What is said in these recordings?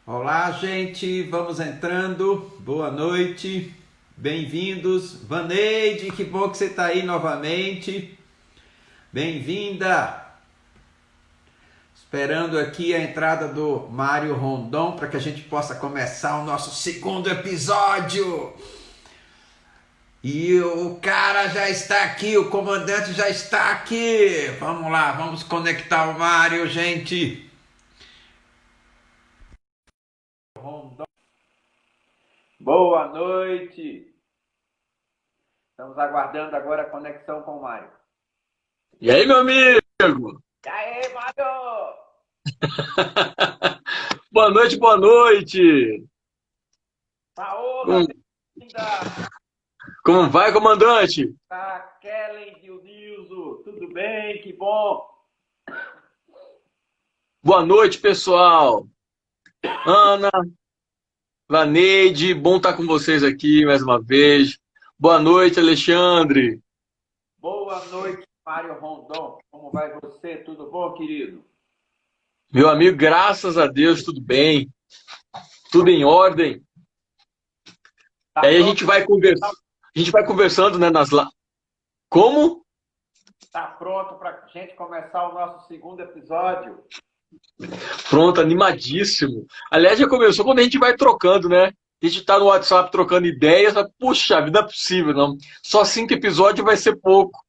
Olá, gente, vamos entrando. Boa noite, bem-vindos. Vaneide, que bom que você está aí novamente. Bem-vinda. Esperando aqui a entrada do Mário Rondon para que a gente possa começar o nosso segundo episódio. E o cara já está aqui, o comandante já está aqui. Vamos lá, vamos conectar o Mário, gente. Boa noite. Estamos aguardando agora a conexão com o Mário. E aí, meu amigo? E aí, Mário? Boa noite, boa noite. Paola, Como, bem-vinda. como vai, comandante? Tá, Kellen Dionilzo, tudo bem? Que bom. Boa noite, pessoal. Ana, Vaneide, bom estar com vocês aqui mais uma vez. Boa noite, Alexandre. Boa noite, Mário Rondon. Como vai você? Tudo bom, querido? Meu amigo, graças a Deus, tudo bem, tudo em ordem. E Tá aí pronto? a gente vai conversando, né, Como? Tá pronto para a gente começar o nosso segundo episódio? Pronto, animadíssimo. Aliás, já começou quando a gente vai trocando, né? A gente tá no WhatsApp trocando ideias, mas, puxa vida, não é possível, não. Só 5 episódios vai ser pouco.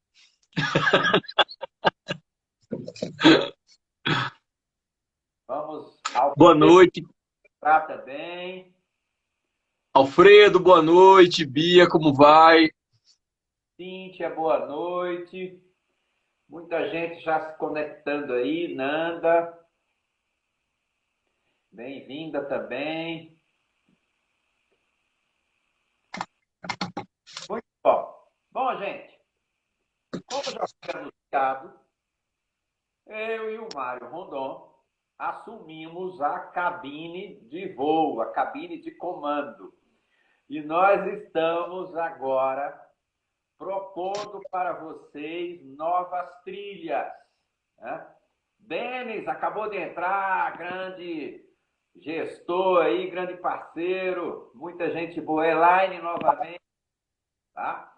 Vamos, Boa Alfredo, noite, trata bem. Alfredo, boa noite. Bia, como vai? Cíntia, boa noite. Muita gente já se conectando aí. Nanda, bem-vinda também. Muito bom. Bom, gente, como já foi anunciado, eu e o Mário Rondon assumimos a cabine de voo, a cabine de comando. E nós estamos agora propondo para vocês novas trilhas, né? Denis acabou de entrar, grande gestor aí, grande parceiro, muita gente boa. Elaine novamente, tá?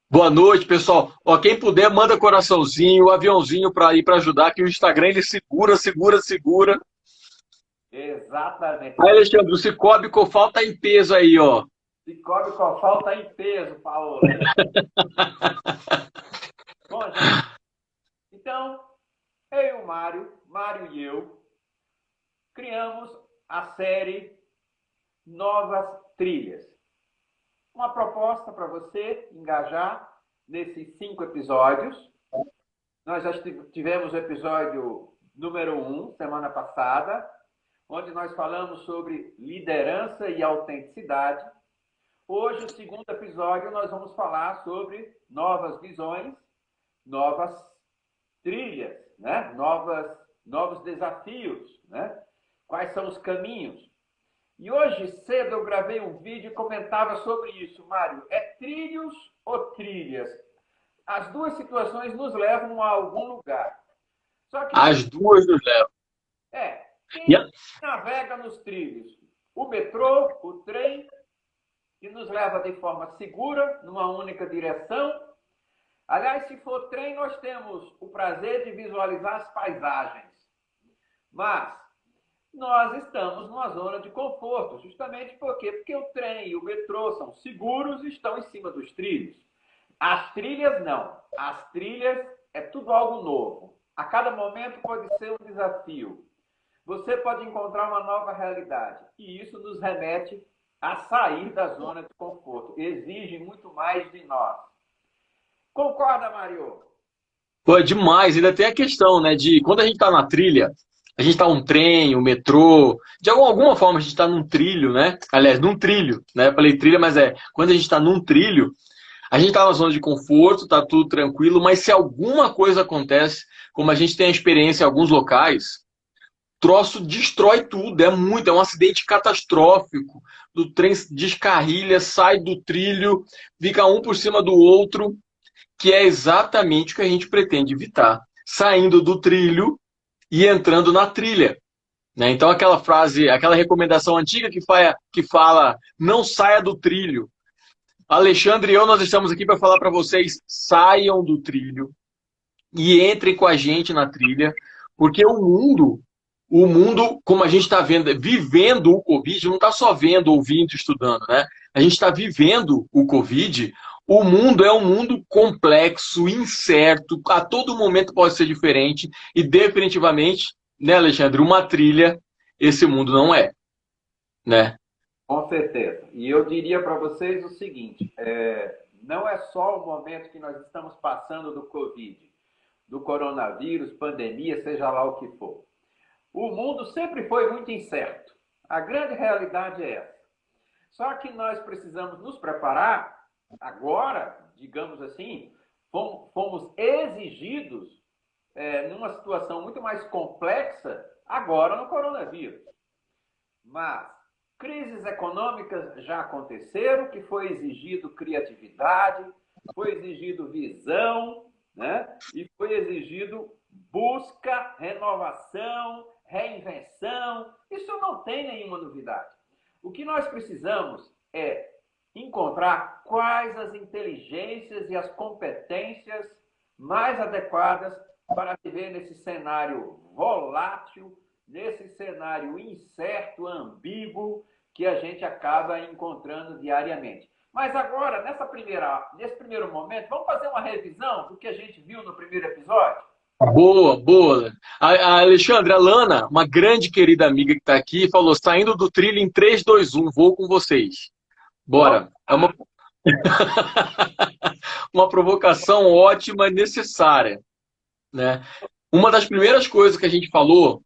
Boa noite, pessoal. Ó, quem puder, manda coraçãozinho, aviãozinho para ir para ajudar, que o Instagram ele segura, segura, segura. Aí, Exatamente. Alexandre, o Cicobi Cofal tá em peso aí, ó. Se cobre com falta em peso, Paola. Bom, gente, então, eu e o Mário e eu, criamos a série Novas Trilhas. Uma proposta para você engajar nesses 5 episódios. Nós já tivemos o episódio número 1, semana passada, onde nós falamos sobre liderança e autenticidade. Hoje, o segundo episódio, nós vamos falar sobre novas visões, novas trilhas, né? Novos desafios, né? Quais são os caminhos? E hoje cedo eu gravei um vídeo e comentava sobre isso, Mário. É trilhos ou trilhas? As duas situações nos levam a algum lugar. Só que As duas nos levam. E quem navega nos trilhos? O metrô, o trem, que nos leva de forma segura, numa única direção. Aliás, se for trem, nós temos o prazer de visualizar as paisagens. Mas nós estamos numa zona de conforto, justamente porque o trem e o metrô são seguros e estão em cima dos trilhos. As trilhas não. As trilhas é tudo algo novo. A cada momento pode ser um desafio. Você pode encontrar uma nova realidade. E isso nos remete a sair da zona de conforto. Exige muito mais de nós. Concorda, Mário? pô, é demais. Ainda tem a questão, né, de quando a gente tá na trilha, a gente tá um trem, um metrô, de alguma forma a gente tá num trilho, né? Aliás, num trilho, né? Eu falei trilha, mas quando a gente tá num trilho, a gente tá na zona de conforto, tá tudo tranquilo, mas se alguma coisa acontece, como a gente tem a experiência em alguns locais, troço destrói tudo, é um acidente catastrófico. O trem descarrilha, sai do trilho, fica um por cima do outro, que é exatamente o que a gente pretende evitar. Saindo do trilho e entrando na trilha. né? Então aquela frase, aquela recomendação antiga que fala não saia do trilho. Alexandre e eu, nós estamos aqui para falar para vocês, saiam do trilho e entrem com a gente na trilha, porque o mundo, como a gente está vendo, vivendo o Covid, não está só vendo, ouvindo, estudando, né? A gente está vivendo o Covid. O mundo é um mundo complexo, incerto, a todo momento pode ser diferente e definitivamente, né, Alexandre, uma trilha, esse mundo não é, né? Com certeza. E eu diria para vocês o seguinte: não é só o momento que nós estamos passando do Covid, do coronavírus, pandemia, seja lá o que for. O mundo sempre foi muito incerto. A grande realidade é essa. Só que nós precisamos nos preparar agora, digamos assim, fomos exigidos numa situação muito mais complexa agora no coronavírus. Mas crises econômicas já aconteceram, que foi exigido criatividade, foi exigido visão, né? E foi exigido busca, renovação, reinvenção. Isso não tem nenhuma novidade. O que nós precisamos é encontrar quais as inteligências e as competências mais adequadas para viver nesse cenário volátil, nesse cenário incerto, ambíguo, que a gente acaba encontrando diariamente. Mas agora, nesse primeiro momento, vamos fazer uma revisão do que a gente viu no primeiro episódio? Boa, boa. A Alexandre, a Lana, uma grande querida amiga que está aqui, falou: saindo do trilho em 3, 2, 1, vou com vocês. Bora. É uma provocação ótima e necessária, né? Uma das primeiras coisas que a gente falou,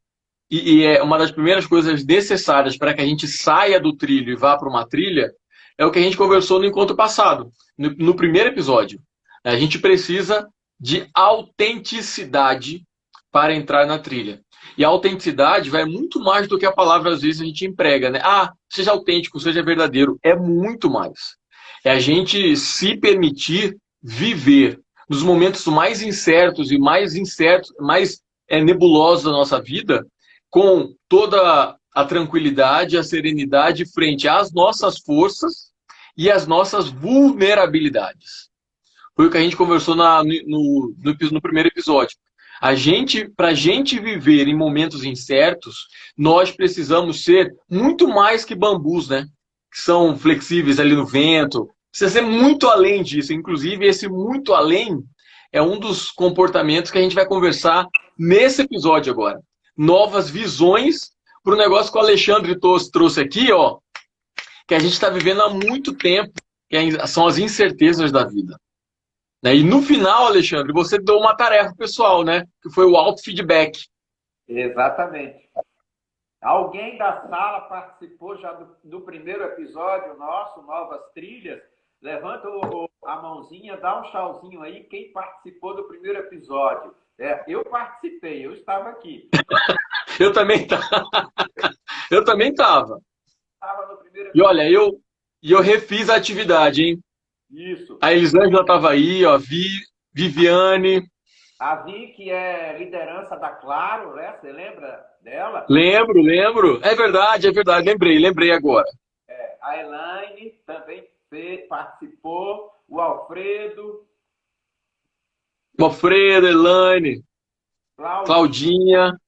e é uma das primeiras coisas necessárias para que a gente saia do trilho e vá para uma trilha, é o que a gente conversou no encontro passado, no primeiro episódio. A gente precisa de autenticidade para entrar na trilha. E a autenticidade vai muito mais do que a palavra, às vezes, a gente emprega, né? Ah, seja autêntico, seja verdadeiro. É muito mais. É a gente se permitir viver nos momentos mais incertos e mais nebulosos da nossa vida, com toda a tranquilidade, a serenidade frente às nossas forças e às nossas vulnerabilidades. Foi o que a gente conversou no primeiro episódio. Para a gente viver em momentos incertos, nós precisamos ser muito mais que bambus, né? Que são flexíveis ali no vento. Precisa ser muito além disso. Inclusive, esse muito além é um dos comportamentos que a gente vai conversar nesse episódio agora. Novas visões para o negócio que o Alexandre trouxe aqui, ó, que a gente está vivendo há muito tempo, que são as incertezas da vida. E no final, Alexandre, você deu uma tarefa pessoal, né? Que foi o auto-feedback. Exatamente. Alguém da sala participou já do primeiro episódio nosso, Novas Trilhas? Levanta a mãozinha, dá um tchauzinho aí, quem participou do primeiro episódio. Eu participei, eu estava aqui. Eu também estava. Eu também estava. Estava no primeiro E episódio. olha, eu refiz a atividade, hein? Isso. A Elisângela estava aí, ó, Viviane. A Vi, que é liderança da Claro, né? Você lembra dela? Lembro. É verdade. Lembrei agora. A Elaine também participou, o Alfredo. Elaine, Claudinha,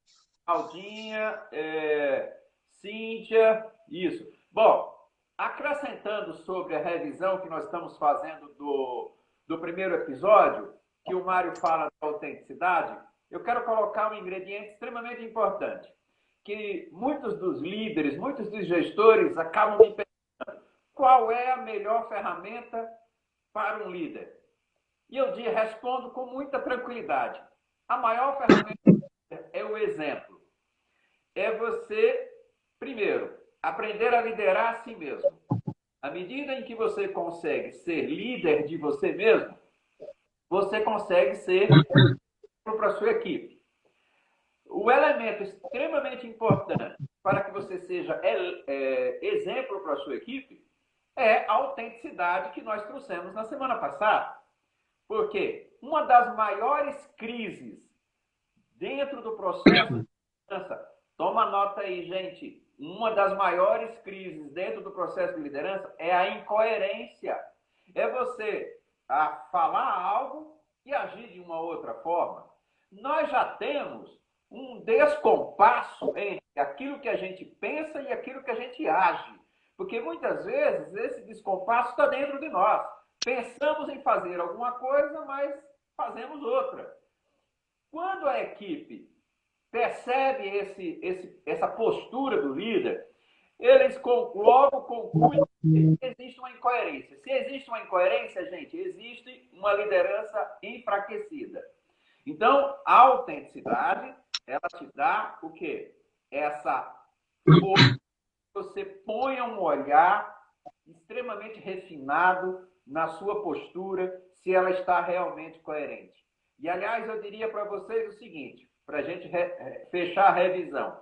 Cíntia, isso. Bom, acrescentando sobre a revisão que nós estamos fazendo do primeiro episódio, que o Mário fala da autenticidade, eu quero colocar um ingrediente extremamente importante, que muitos dos líderes, muitos dos gestores acabam me perguntando: qual é a melhor ferramenta para um líder? E eu respondo com muita tranquilidade: a maior ferramenta é o exemplo. É você, primeiro, aprender a liderar a si mesmo. À medida em que você consegue ser líder de você mesmo, você consegue ser para a sua equipe. O elemento extremamente importante para que você seja exemplo para a sua equipe é a autenticidade que nós trouxemos na semana passada. Porque uma das maiores crises dentro do processo de liderança, Toma nota aí, gente. Uma das maiores crises dentro do processo de liderança é a incoerência. É você falar algo e agir de uma outra forma. Nós já temos um descompasso entre aquilo que a gente pensa e aquilo que a gente age. Porque muitas vezes esse descompasso está dentro de nós. Pensamos em fazer alguma coisa, mas fazemos outra. Quando a equipe percebe essa postura do líder, eles logo concluem que existe uma incoerência. Se existe uma incoerência, gente, existe uma liderança enfraquecida. Então, a autenticidade, ela te dá o quê? Você ponha um olhar extremamente refinado na sua postura, se ela está realmente coerente. E, aliás, eu diria para vocês o seguinte, para a gente fechar a revisão.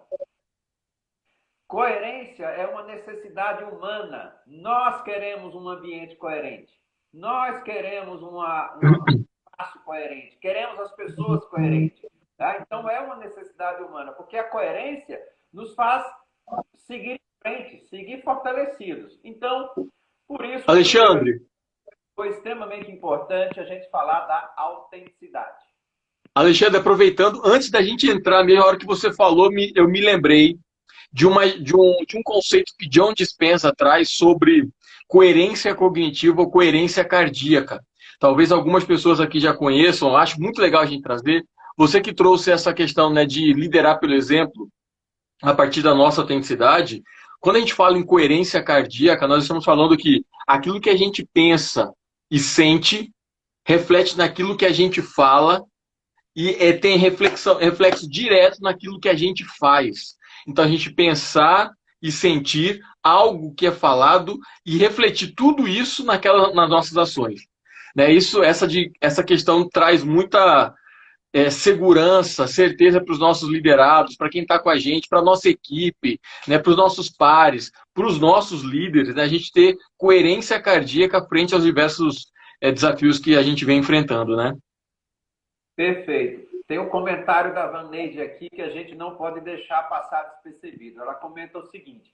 Coerência é uma necessidade humana. Nós queremos um ambiente coerente. Nós queremos um espaço coerente. Queremos as pessoas coerentes. Tá? Então, é uma necessidade humana, porque a coerência nos faz seguir em frente, seguir fortalecidos. Então, por isso... Alexandre, foi extremamente importante a gente falar da autenticidade. Alexandre, aproveitando, antes da gente entrar, na hora que você falou, eu me lembrei de um conceito que John Dispenza traz sobre coerência cognitiva ou coerência cardíaca. Talvez algumas pessoas aqui já conheçam, acho muito legal a gente trazer. Você que trouxe essa questão, né, de liderar pelo exemplo, a partir da nossa autenticidade, quando a gente fala em coerência cardíaca, nós estamos falando que aquilo que a gente pensa e sente reflete naquilo que a gente fala e tem reflexo direto naquilo que a gente faz. Então, a gente pensar e sentir algo que é falado e refletir tudo isso nas nossas ações. Né? Essa questão traz muita segurança, certeza para os nossos liderados, para quem está com a gente, para a nossa equipe, né? Para os nossos pares, para os nossos líderes, né? A gente ter coerência cardíaca frente aos diversos desafios que a gente vem enfrentando, né? Perfeito. Tem um comentário da Vaneide aqui que a gente não pode deixar passar despercebido. Ela comenta o seguinte: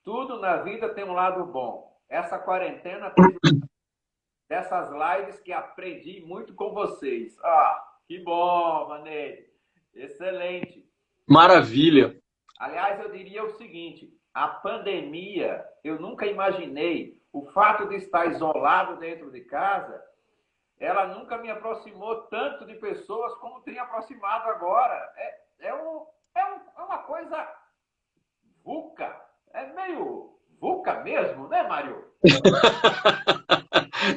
tudo na vida tem um lado bom. Essa quarentena teve dessas lives que aprendi muito com vocês. Ah, que bom, Vaneide. Excelente. Maravilha. Aliás, eu diria o seguinte: a pandemia, eu nunca imaginei o fato de estar isolado dentro de casa. Ela nunca me aproximou tanto de pessoas como tem aproximado agora. É uma coisa VUCA. É meio VUCA mesmo, né, Mário?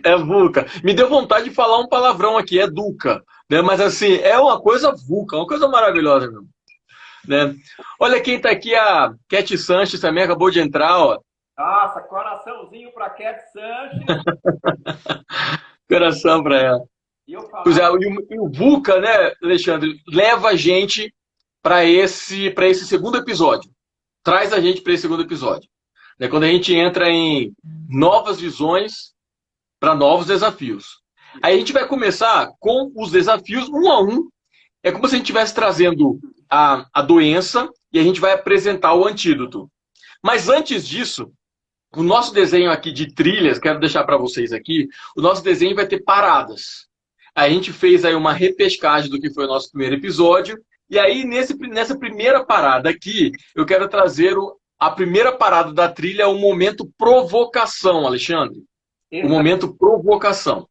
É VUCA. Me deu vontade de falar um palavrão aqui, é DUCA. Né? Mas assim, é uma coisa VUCA, uma coisa maravilhosa mesmo. Né? Olha quem está aqui, a Cat Sanches também acabou de entrar, ó. Nossa, coraçãozinho para Cat Sanches. Coração para ela. Pois é, e o VUCA, né, Alexandre, leva a gente para esse segundo episódio. Traz a gente para esse segundo episódio. Né, quando a gente entra em novas visões para novos desafios. Aí a gente vai começar com os desafios um a um. É como se a gente estivesse trazendo a doença e a gente vai apresentar o antídoto. Mas antes disso, o nosso desenho aqui de trilhas, quero deixar para vocês aqui, o nosso desenho vai ter paradas. A gente fez aí uma repescagem do que foi o nosso primeiro episódio, e aí nessa primeira parada aqui, eu quero trazer a primeira parada da trilha, o momento provocação, Alexandre. O momento provocação.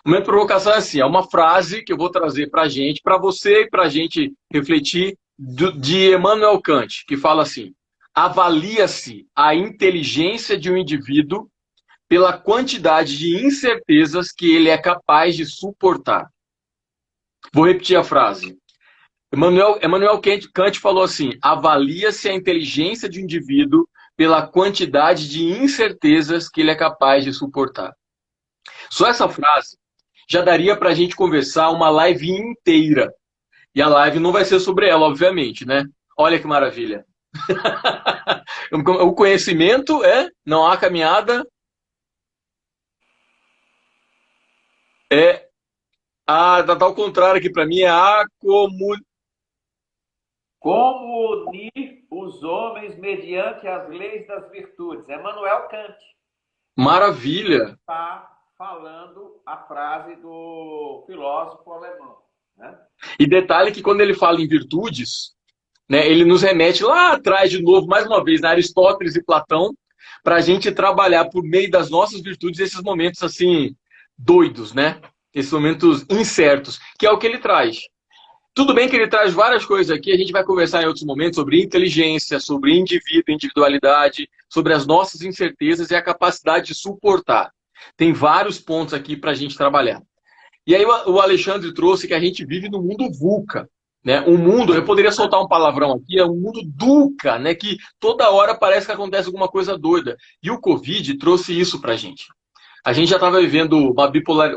O momento provocação é assim, é uma frase que eu vou trazer para a gente, para você e para a gente refletir, de Immanuel Kant, que fala assim: avalia-se a inteligência de um indivíduo pela quantidade de incertezas que ele é capaz de suportar. Vou repetir a frase. Immanuel Kant falou assim: avalia-se a inteligência de um indivíduo pela quantidade de incertezas que ele é capaz de suportar. Só essa frase já daria para a gente conversar uma live inteira. E a live não vai ser sobre ela, obviamente, né? Olha que maravilha. O conhecimento não há caminhada. Tá ao contrário aqui para mim, é Como unir os homens mediante as leis das virtudes. Emmanuel Kant Maravilha! está falando a frase do filósofo alemão, né? E detalhe que quando ele fala em virtudes, né, ele nos remete lá atrás, de novo, mais uma vez, na Aristóteles e Platão, para a gente trabalhar por meio das nossas virtudes esses momentos assim, doidos, né? Esses momentos incertos, que é o que ele traz. Tudo bem que ele traz várias coisas aqui, a gente vai conversar em outros momentos sobre inteligência, sobre indivíduo, individualidade, sobre as nossas incertezas e a capacidade de suportar. Tem vários pontos aqui para a gente trabalhar. E aí o Alexandre trouxe que a gente vive no mundo VUCA, né? Um mundo, eu poderia soltar um palavrão aqui, é um mundo DUCA, né? Que toda hora parece que acontece alguma coisa doida. E o Covid trouxe isso para a gente. A gente já estava vivendo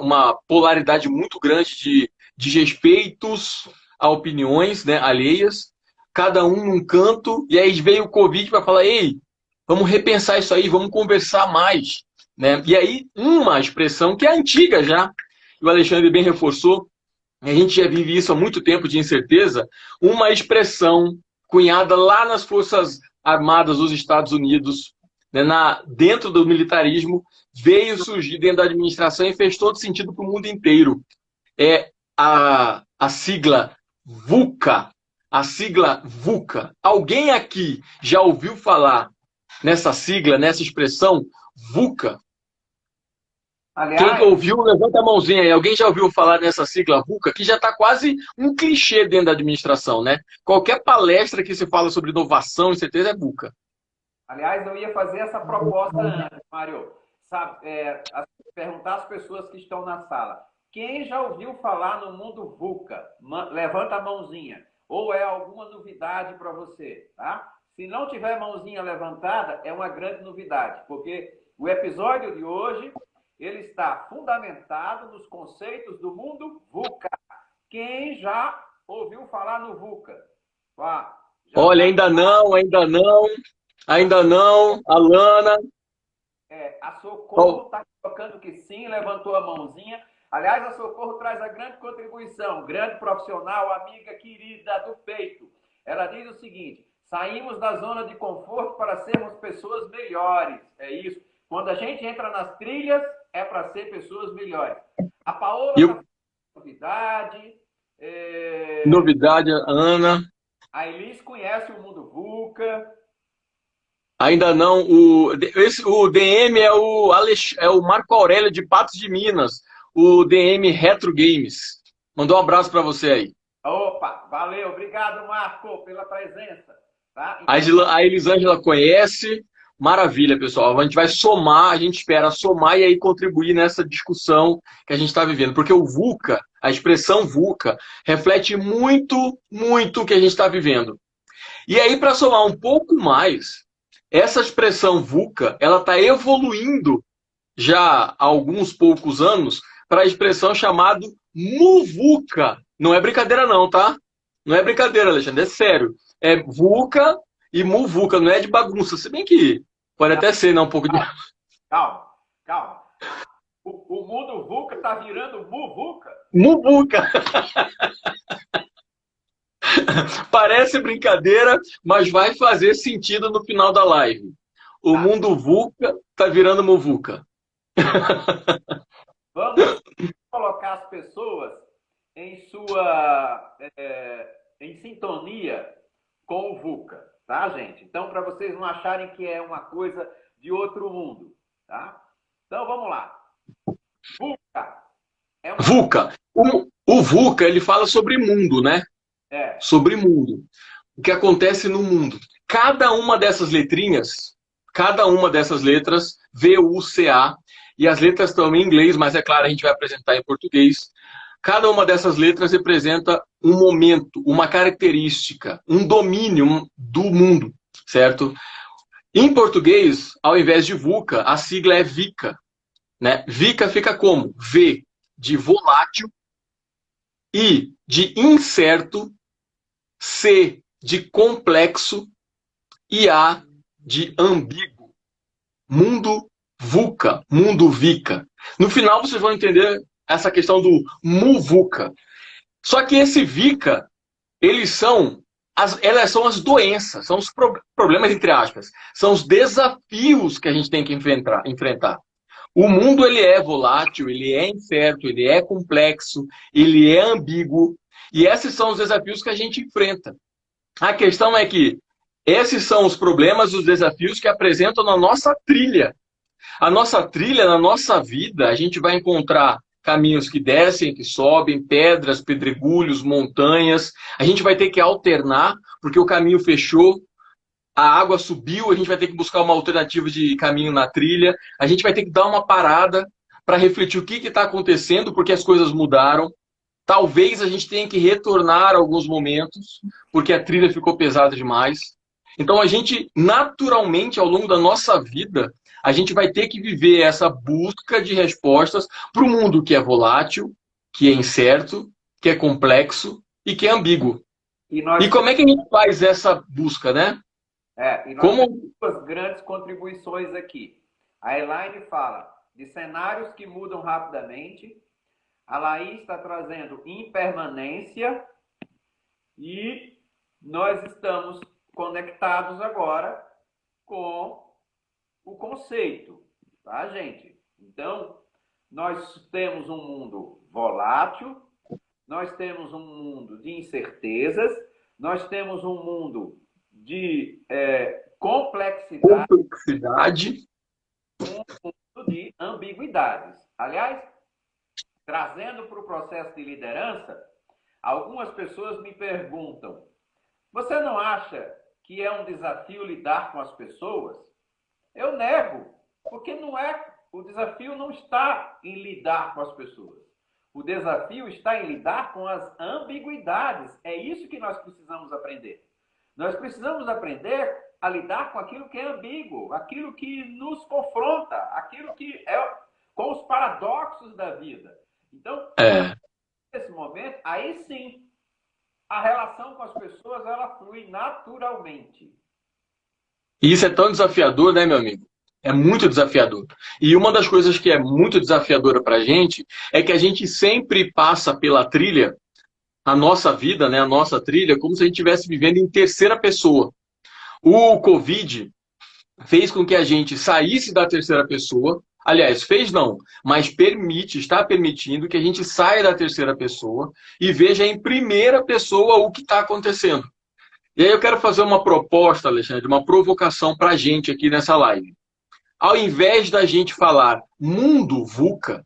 uma polaridade muito grande de respeitos a opiniões, né, alheias, cada um num canto, e aí veio o Covid para falar, ei, vamos repensar isso aí, vamos conversar mais. Né? E aí, uma expressão que é antiga já, o Alexandre bem reforçou, a gente já vive isso há muito tempo de incerteza, uma expressão cunhada lá nas Forças Armadas dos Estados Unidos, né, dentro do militarismo, veio surgir dentro da administração e fez todo sentido para o mundo inteiro. É a sigla VUCA. A sigla VUCA. Alguém aqui já ouviu falar nessa sigla, nessa expressão VUCA? Aliás, Quem ouviu, levanta a mãozinha aí. Alguém já ouviu falar nessa sigla VUCA? Que já está quase um clichê dentro da administração, né? Qualquer palestra que se fala sobre inovação, com certeza é VUCA. aliás, eu ia fazer essa proposta antes, Mário. Sabe, perguntar às pessoas que estão na sala. Quem já ouviu falar no mundo VUCA? Levanta a mãozinha. Ou é alguma novidade para você, tá? Se não tiver mãozinha levantada, é uma grande novidade, porque o episódio de hoje ele está fundamentado nos conceitos do mundo VUCA. Quem já ouviu falar no VUCA? Olha, ainda não, Alana. A Socorro está colocando que sim, levantou a mãozinha. Aliás, a Socorro traz a grande contribuição, grande profissional, amiga querida do peito. Ela diz o seguinte: saímos da zona de conforto para sermos pessoas melhores. É isso. Quando a gente entra nas trilhas, é para ser pessoas melhores. A Paola está novidade. Novidade, Ana. A Elis conhece o mundo VUCA. Ainda não. O DM é o Marco Aurélio de Patos de Minas. O DM Retro Games. Mandou um abraço para você aí. Opa, valeu. Obrigado, Marco, pela presença. Tá? Então... A Elisângela conhece. Maravilha, pessoal. A gente vai somar, a gente espera somar e aí contribuir nessa discussão que a gente está vivendo. Porque o VUCA, a expressão VUCA, reflete muito, muito o que a gente está vivendo. E aí, para somar um pouco mais, essa expressão VUCA, ela está evoluindo já há alguns poucos anos para a expressão chamada MUVUCA. Não é brincadeira não, tá? Não é brincadeira, Alexandre, é sério. É VUCA e MUVUCA, não é de bagunça. Se bem que pode até ser, né? Um pouco de... Calma. O mundo VUCA tá virando MUVUCA. MUVUCA. Parece brincadeira, mas vai fazer sentido no final da live. O mundo VUCA tá virando MUVUCA. Vamos colocar as pessoas em sintonia com o VUCA, tá, gente? Então, para vocês não acharem que é uma coisa de outro mundo, tá? Então, vamos lá. VUCA. VUCA. O VUCA, ele fala sobre mundo, né? Sobre mundo. O que acontece no mundo. Cada uma dessas letrinhas, cada uma dessas letras, VUCA, e as letras estão em inglês, mas é claro, a gente vai apresentar em português. Cada uma dessas letras representa um momento, uma característica, um domínio do mundo, certo? Em português, ao invés de VUCA, a sigla é VICA. Né? VICA fica como? V de volátil, I de incerto, C de complexo e A de ambíguo. Mundo VUCA, mundo VICA. No final vocês vão entender essa questão do MUVUCA. Só que esse VICA, eles são elas são as doenças, são os problemas, entre aspas, são os desafios que a gente tem que enfrentar. O mundo ele é volátil, ele é incerto, ele é complexo, ele é ambíguo, e esses são os desafios que a gente enfrenta. A questão é que esses são os problemas, os desafios que apresentam na nossa trilha. A nossa trilha, na nossa vida, a gente vai encontrar caminhos que descem, que sobem, pedras, pedregulhos, montanhas. A gente vai ter que alternar, porque o caminho fechou, a água subiu, a gente vai ter que buscar uma alternativa de caminho na trilha. A gente vai ter que dar uma parada para refletir o que está acontecendo, porque as coisas mudaram. Talvez a gente tenha que retornar alguns momentos, porque a trilha ficou pesada demais. Então a gente, naturalmente, ao longo da nossa vida, a gente vai ter que viver essa busca de respostas para o mundo que é volátil, que é incerto, que é complexo e que é ambíguo. E como é que a gente faz essa busca, né? E nós temos duas grandes contribuições aqui. A Elaine fala de cenários que mudam rapidamente. A Laís está trazendo impermanência. E nós estamos conectados agora com o conceito, tá, gente? Então, nós temos um mundo volátil, nós temos um mundo de incertezas, nós temos um mundo de complexidade, um mundo de ambiguidades. Aliás, trazendo para o processo de liderança, algumas pessoas me perguntam: você não acha que é um desafio lidar com as pessoas? Eu nego, porque o desafio não está em lidar com as pessoas. O desafio está em lidar com as ambiguidades. É isso que nós precisamos aprender. Nós precisamos aprender a lidar com aquilo que é ambíguo, aquilo que nos confronta, aquilo que é com os paradoxos da vida. Então, nesse momento, aí sim, a relação com as pessoas, ela flui naturalmente. E isso é tão desafiador, né, meu amigo? É muito desafiador. E uma das coisas que é muito desafiadora para a gente é que a gente sempre passa pela trilha, a nossa vida, né, a nossa trilha, como se a gente estivesse vivendo em terceira pessoa. O Covid fez com que a gente saísse da terceira pessoa. Aliás, fez não, mas está permitindo que a gente saia da terceira pessoa e veja em primeira pessoa o que está acontecendo. E aí eu quero fazer uma proposta, Alexandre, uma provocação para a gente aqui nessa live. Ao invés da gente falar mundo VUCA,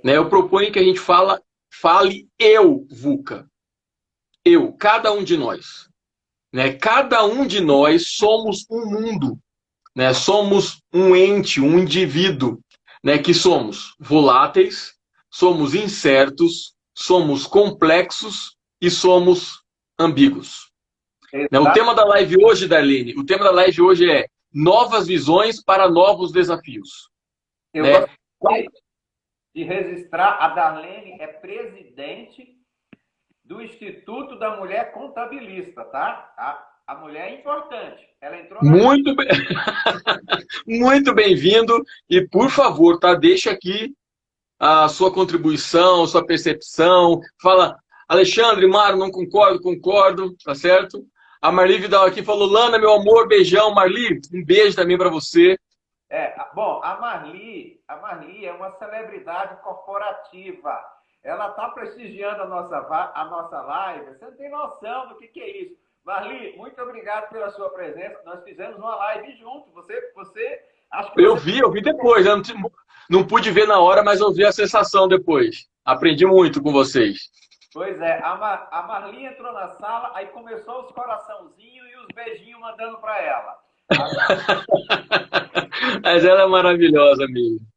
né, eu proponho que a gente fale eu VUCA. Eu, cada um de nós. Né? Cada um de nós somos um mundo. Né? Somos um ente, um indivíduo. Né? Que somos voláteis, somos incertos, somos complexos e somos ambíguos. O tema da live hoje, Darlene, o tema da live hoje é novas visões para novos desafios. Eu gostaria de registrar, a Darlene é presidente do Instituto da Mulher Contabilista, tá? A mulher é importante. Ela entrou Muito bem-vindo. E, por favor, tá? Deixa aqui a sua contribuição, sua percepção. Fala, Alexandre, Mário, não concordo, tá certo? A Marli Vidal aqui falou: Lana, meu amor, beijão. Marli, um beijo também para você. Bom, a Marli é uma celebridade corporativa. Ela está prestigiando a nossa live. Você não tem noção do que é isso. Marli, muito obrigado pela sua presença. Nós fizemos uma live junto. Acho que eu vi depois. Eu não pude ver na hora, mas eu vi a sensação depois. Aprendi muito com vocês. Pois é, a Marli entrou na sala, aí começou os coraçãozinhos e os beijinhos mandando para ela. Mas ela é maravilhosa mesmo.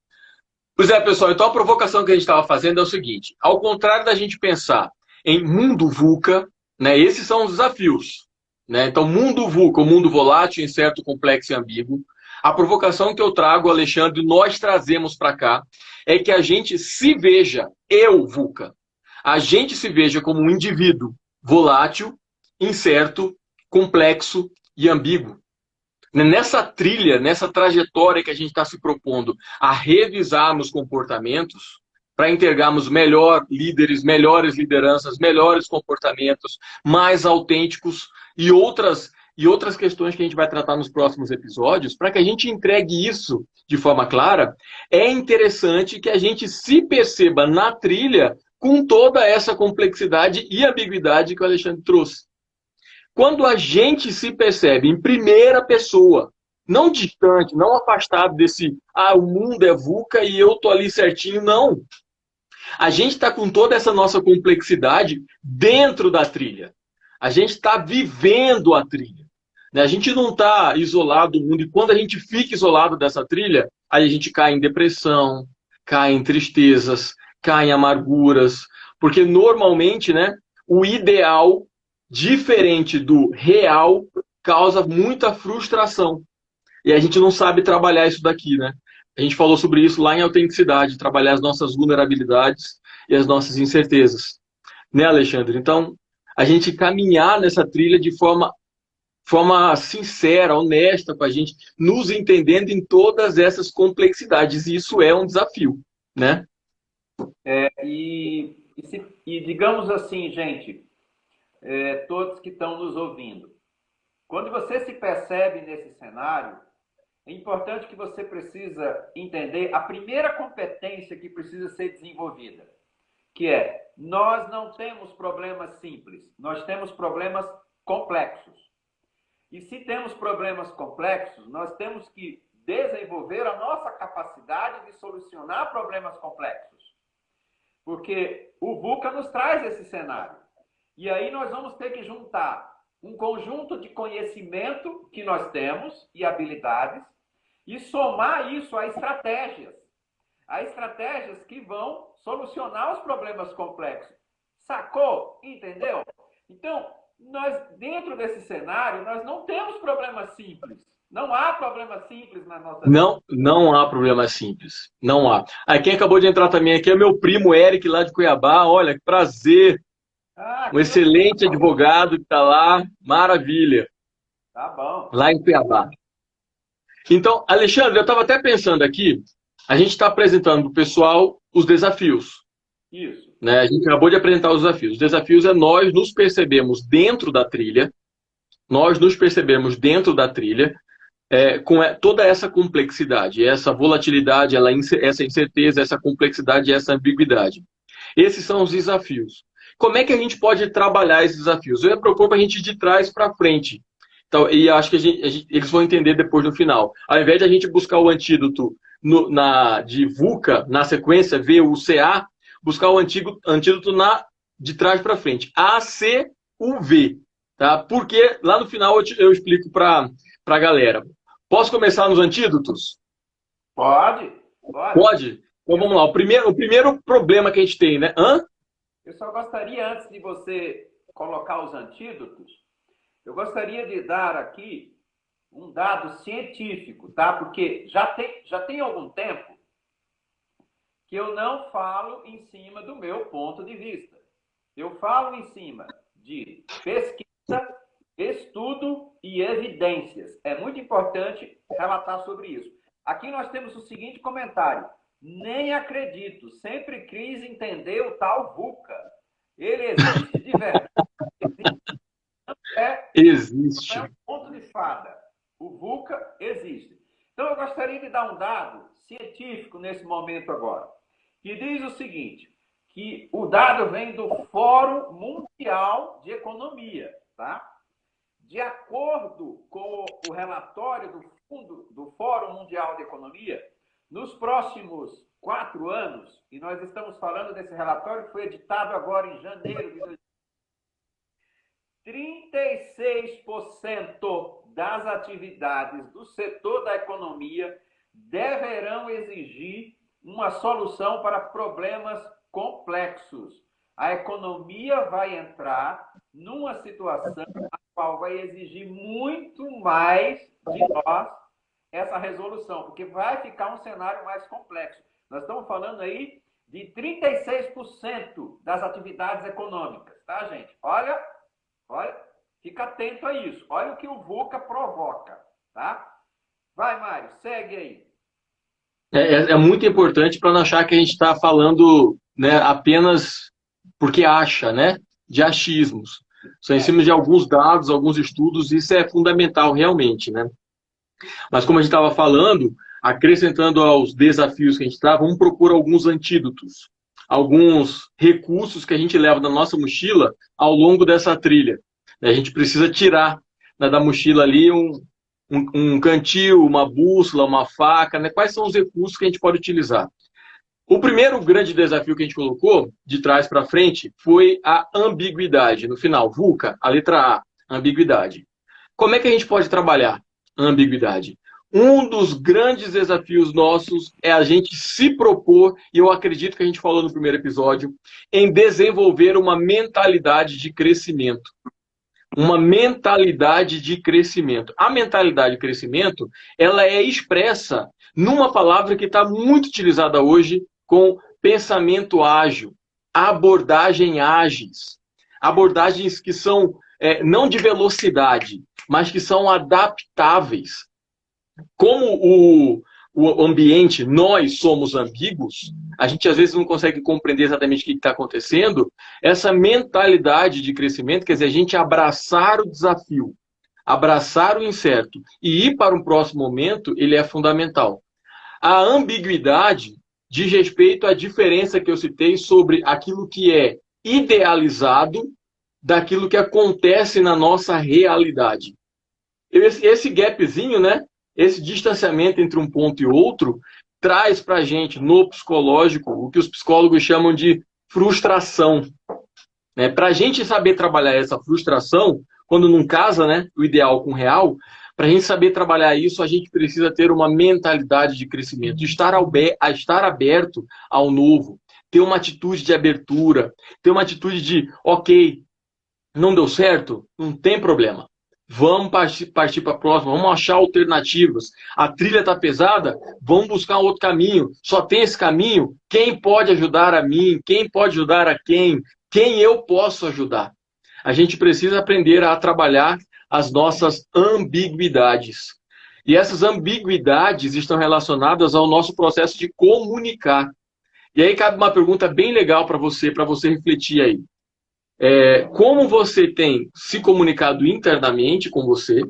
Pois é, pessoal, então a provocação que a gente estava fazendo é o seguinte: ao contrário da gente pensar em mundo VUCA, né, esses são os desafios. Né? Então, mundo VUCA, o mundo volátil, incerto, complexo e ambíguo. A provocação que eu trago, Alexandre, nós trazemos para cá, é que a gente se veja, eu VUCA, a gente se veja como um indivíduo volátil, incerto, complexo e ambíguo. Nessa trilha, nessa trajetória que a gente está se propondo a revisarmos comportamentos, para entregarmos melhor líderes, melhores lideranças, melhores comportamentos, mais autênticos e outras questões que a gente vai tratar nos próximos episódios, para que a gente entregue isso de forma clara, é interessante que a gente se perceba na trilha com toda essa complexidade e ambiguidade que o Alexandre trouxe. Quando a gente se percebe em primeira pessoa, não distante, não afastado desse, o mundo é VUCA e eu tô ali certinho, não. A gente está com toda essa nossa complexidade dentro da trilha. A gente está vivendo a trilha. A gente não está isolado do mundo. E quando a gente fica isolado dessa trilha, aí a gente cai em depressão, cai em tristezas, cai em amarguras. Porque normalmente, né, o ideal, diferente do real, causa muita frustração. E a gente não sabe trabalhar isso daqui, né? A gente falou sobre isso lá em autenticidade, trabalhar as nossas vulnerabilidades e as nossas incertezas. Né, Alexandre? Então, a gente caminhar nessa trilha de forma sincera, honesta com a gente, nos entendendo em todas essas complexidades. E isso é um desafio, né? E digamos assim, gente, todos que estão nos ouvindo, quando você se percebe nesse cenário, é importante que você precisa entender a primeira competência que precisa ser desenvolvida, que é, nós não temos problemas simples, nós temos problemas complexos. E se temos problemas complexos, nós temos que desenvolver a nossa capacidade de solucionar problemas complexos. Porque o VUCA nos traz esse cenário. E aí nós vamos ter que juntar um conjunto de conhecimento que nós temos e habilidades e somar isso a estratégias. A estratégias que vão solucionar os problemas complexos. Sacou? Entendeu? Então, nós, dentro desse cenário, nós não temos problemas simples. Não há problema simples na nossa vida. Não há problema simples. Não há. Aí quem acabou de entrar também aqui é meu primo Eric, lá de Cuiabá. Olha, que prazer. Um excelente advogado que está lá. Maravilha. Tá bom. Lá em Cuiabá. Então, Alexandre, eu estava até pensando aqui, a gente está apresentando para o pessoal os desafios. Isso. Né? A gente acabou de apresentar os desafios. Os desafios é nós nos percebermos dentro da trilha, com toda essa complexidade, essa volatilidade, essa incerteza, essa complexidade e essa ambiguidade. Esses são os desafios. Como é que a gente pode trabalhar esses desafios? Eu ia propor para a gente ir de trás para frente. Então, e acho que eles vão entender depois no final. Ao invés de a gente buscar o antídoto de VUCA, na sequência VUCA, buscar o antídoto de trás para frente. ACUV. Tá? Porque lá no final eu explico para a galera. Posso começar nos antídotos? Pode. Pode? Então vamos lá. O primeiro problema que a gente tem, né? Eu só gostaria, antes de você colocar os antídotos, eu gostaria de dar aqui um dado científico, tá? Porque já tem algum tempo que eu não falo em cima do meu ponto de vista. Eu falo em cima de pesquisa, estudo e evidências. É muito importante relatar sobre isso. Aqui nós temos o seguinte comentário. Nem acredito, sempre quis entender o tal VUCA. Ele existe de verdade. Existe. Não é um conto de fada. O VUCA existe. Então eu gostaria de dar um dado científico nesse momento agora, que diz o seguinte, que o dado vem do Fórum Mundial de Economia, tá? De acordo com o relatório do Fórum Mundial de Economia, nos próximos 4 anos, e nós estamos falando desse relatório que foi editado agora em janeiro de 36% das atividades do setor da economia deverão exigir uma solução para problemas complexos. A economia vai entrar numa situação a qual vai exigir muito mais de nós essa resolução, porque vai ficar um cenário mais complexo. Nós estamos falando aí de 36% das atividades econômicas, tá, gente? Olha, fica atento a isso. Olha o que o VUCA provoca, tá? Vai, Mário, segue aí. É muito importante para não achar que a gente está falando, né, apenas porque acha, né, de achismos. Só em É, cima de alguns dados, alguns estudos, isso é fundamental realmente, né? Mas como a gente estava falando, acrescentando aos desafios que a gente está, vamos propor alguns antídotos, alguns recursos que a gente leva da nossa mochila ao longo dessa trilha. A gente precisa tirar, né, da mochila ali um cantil, uma bússola, uma faca, né? Quais são os recursos que a gente pode utilizar? O primeiro grande desafio que a gente colocou, de trás para frente, foi a ambiguidade. No final, VUCA, a letra A, ambiguidade. Como é que a gente pode trabalhar a ambiguidade? Um dos grandes desafios nossos é a gente se propor, e eu acredito que a gente falou no primeiro episódio, em desenvolver uma mentalidade de crescimento. Uma mentalidade de crescimento. A mentalidade de crescimento, ela é expressa numa palavra que está muito utilizada hoje com pensamento ágil, abordagem ágeis, abordagens que são não de velocidade, mas que são adaptáveis. Como o ambiente, nós somos ambíguos, a gente às vezes não consegue compreender exatamente o que está acontecendo, essa mentalidade de crescimento, quer dizer, a gente abraçar o desafio, abraçar o incerto e ir para um próximo momento, ele é fundamental. A ambiguidade diz respeito à diferença que eu citei sobre aquilo que é idealizado daquilo que acontece na nossa realidade. Esse gapzinho, né? Esse distanciamento entre um ponto e outro traz para a gente, no psicológico, o que os psicólogos chamam de frustração. Né? Para a gente saber trabalhar essa frustração, quando não casa, né, o ideal com o real, para a gente saber trabalhar isso, a gente precisa ter uma mentalidade de crescimento, estar aberto ao novo, ter uma atitude de abertura, ter uma atitude de, ok, não deu certo? Não tem problema. Vamos partir para a próxima, vamos achar alternativas. A trilha está pesada, vamos buscar outro caminho. Só tem esse caminho? Quem pode ajudar a mim? Quem pode ajudar a quem? Quem eu posso ajudar? A gente precisa aprender a trabalhar as nossas ambiguidades. E essas ambiguidades estão relacionadas ao nosso processo de comunicar. E aí cabe uma pergunta bem legal para você refletir aí. Como você tem se comunicado internamente com você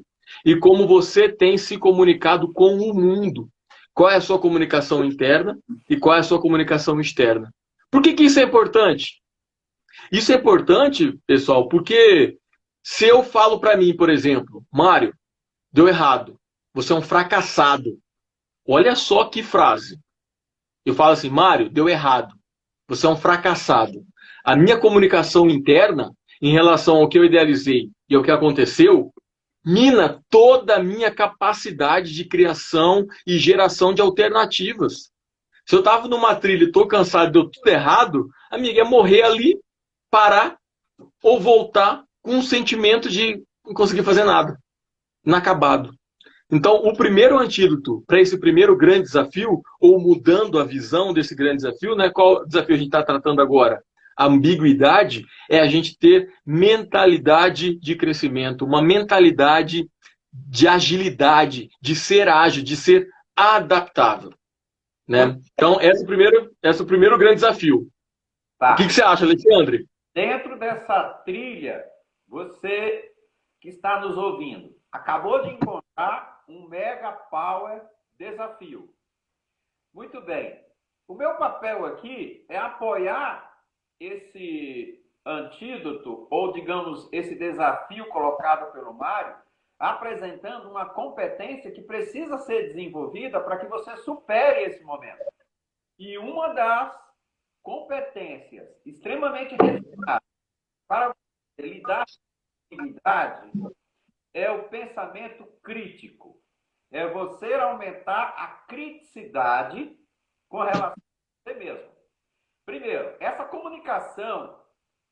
e como você tem se comunicado com o mundo. Qual é a sua comunicação interna e qual é a sua comunicação externa? Por que isso é importante? Isso é importante, pessoal, porque se eu falo para mim, por exemplo, Mário, deu errado, você é um fracassado. Olha só que frase. Eu falo assim, Mário, deu errado, você é um fracassado. A minha comunicação interna, em relação ao que eu idealizei e ao que aconteceu, mina toda a minha capacidade de criação e geração de alternativas. Se eu estava numa trilha e estou cansado, deu tudo errado, amiga, é morrer ali, parar ou voltar com um sentimento de não conseguir fazer nada, inacabado. Então, o primeiro antídoto para esse primeiro grande desafio, ou mudando a visão desse grande desafio, né? Qual desafio a gente está tratando agora? A ambiguidade é a gente ter mentalidade de crescimento, uma mentalidade de agilidade, de ser ágil, de ser adaptável. Né? Então, esse é o primeiro grande desafio. O que Tá. você acha, Alexandre? Dentro dessa trilha, você que está nos ouvindo, acabou de encontrar um Mega Power desafio. Muito bem. O meu papel aqui é apoiar esse antídoto, ou digamos, esse desafio colocado pelo Mário, apresentando uma competência que precisa ser desenvolvida para que você supere esse momento. E uma das competências extremamente necessárias para você lidar com a atividade é o pensamento crítico. É você aumentar a criticidade com relação a você mesmo. Primeiro, essa comunicação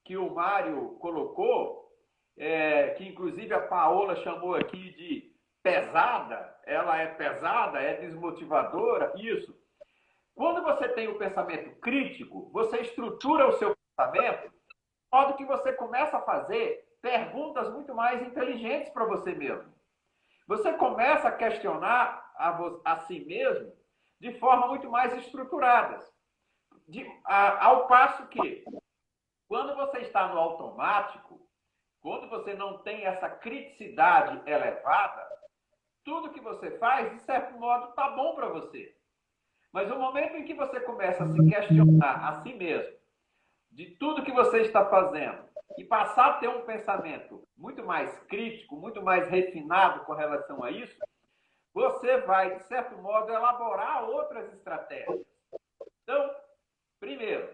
que o Mário colocou, que inclusive a Paola chamou aqui de pesada, ela é pesada, é desmotivadora, isso. Quando você tem o pensamento crítico, você estrutura o seu pensamento, de modo que você começa a fazer perguntas muito mais inteligentes para você mesmo. Você começa a questionar a si mesmo de forma muito mais estruturada. Ao passo que, quando você está no automático, quando você não tem essa criticidade elevada, tudo que você faz, de certo modo, está bom para você. Mas no momento em que você começa a se questionar a si mesmo, de tudo que você está fazendo, e passar a ter um pensamento muito mais crítico, muito mais refinado com relação a isso, você vai, de certo modo, elaborar outras estratégias. Então, primeiro,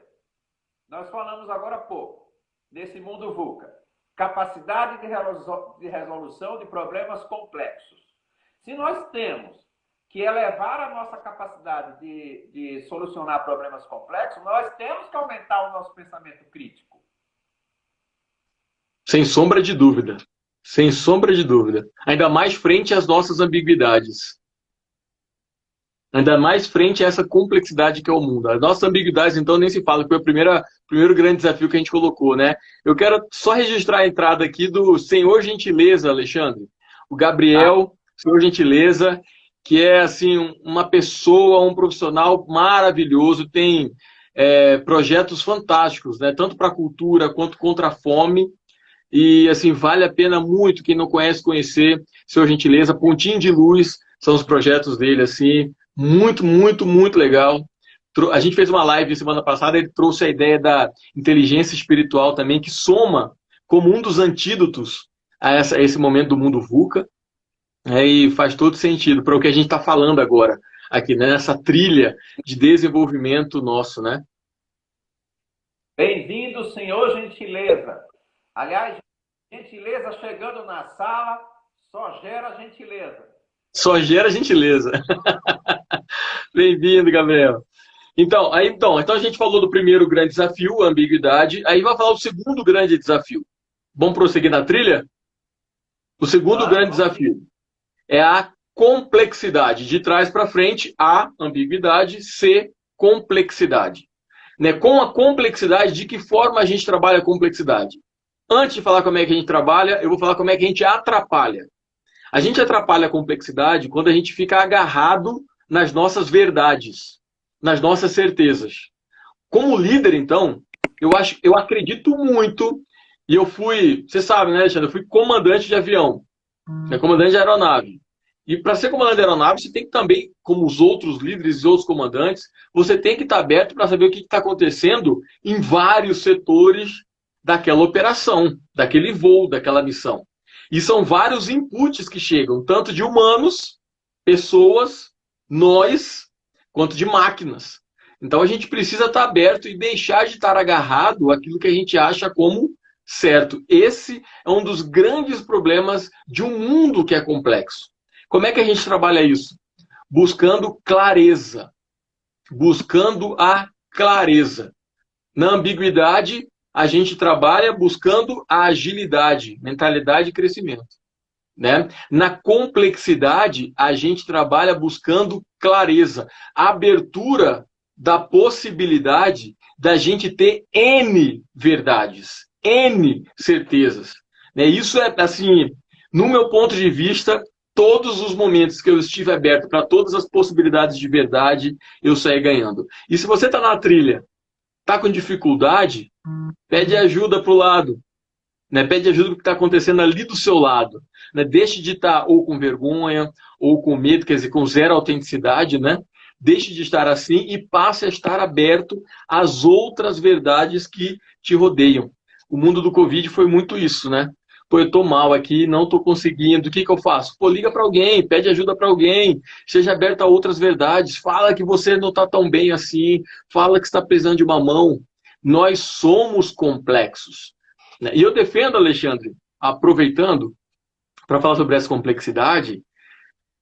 nós falamos agora há pouco, nesse mundo VUCA, capacidade de resolução de problemas complexos. Se nós temos que elevar a nossa capacidade de solucionar problemas complexos, nós temos que aumentar o nosso pensamento crítico. Sem sombra de dúvida. Sem sombra de dúvida. Ainda mais frente às nossas ambiguidades. Ainda mais frente a essa complexidade que é o mundo. As nossas ambiguidades, então, nem se fala, que foi o primeiro grande desafio que a gente colocou, né? Eu quero só registrar a entrada aqui do Senhor Gentileza, Alexandre. O Gabriel, Senhor Gentileza, que é, assim, uma pessoa, um profissional maravilhoso, tem projetos fantásticos, né? Tanto para a cultura quanto contra a fome. E, assim, vale a pena muito, quem não conhece, conhecer. Senhor Gentileza, Pontinho de Luz, são os projetos dele, assim, muito, muito, muito legal. A gente fez uma live semana passada, ele trouxe a ideia da inteligência espiritual também, que soma como um dos antídotos a esse momento do mundo VUCA, e faz todo sentido para o que a gente está falando agora, aqui, né, nessa trilha de desenvolvimento nosso, né? Bem-vindo, Senhor Gentileza. Aliás, gentileza chegando na sala, só gera gentileza. Só gera gentileza. Bem-vindo, Gabriel. Então, a gente falou do primeiro grande desafio, a ambiguidade. Aí vai falar do segundo grande desafio. Vamos prosseguir na trilha? O segundo grande desafio é a complexidade. De trás para frente, A, ambiguidade, C, complexidade. Né? Com a complexidade, de que forma a gente trabalha a complexidade? Antes de falar como é que a gente trabalha, eu vou falar como é que a gente atrapalha. A gente atrapalha a complexidade quando a gente fica agarrado nas nossas verdades, nas nossas certezas. Como líder, então, eu acredito muito, e eu fui, você sabe, né, Alexandre? Eu fui comandante de avião, comandante de aeronave. E para ser comandante de aeronave, você tem que também, como os outros líderes e outros comandantes, você tem que estar aberto para saber o que está acontecendo em vários setores daquela operação, daquele voo, daquela missão. E são vários inputs que chegam, tanto de humanos, pessoas, nós, quanto de máquinas. Então a gente precisa estar aberto e deixar de estar agarrado àquilo que a gente acha como certo. Esse é um dos grandes problemas de um mundo que é complexo. Como é que a gente trabalha isso? Buscando clareza. Buscando a clareza. Na ambiguidade, a gente trabalha buscando a agilidade, mentalidade e crescimento. Né? Na complexidade, a gente trabalha buscando clareza, abertura da possibilidade da gente ter N verdades, N certezas. Né? Isso é, assim, no meu ponto de vista, todos os momentos que eu estive aberto para todas as possibilidades de verdade, eu saí ganhando. E se você está na trilha, está com dificuldade, pede ajuda para o lado. Né? Pede ajuda para o que está acontecendo ali do seu lado. Né? Deixe de estar ou com vergonha, ou com medo, quer dizer, com zero autenticidade, né? Deixe de estar assim e passe a estar aberto às outras verdades que te rodeiam. O mundo do Covid foi muito isso, né? Pô, eu estou mal aqui, não estou conseguindo, o que eu faço? Pô, liga para alguém, pede ajuda para alguém, seja aberto a outras verdades, fala que você não está tão bem assim, fala que está precisando de uma mão. Nós somos complexos. E eu defendo, Alexandre, aproveitando para falar sobre essa complexidade,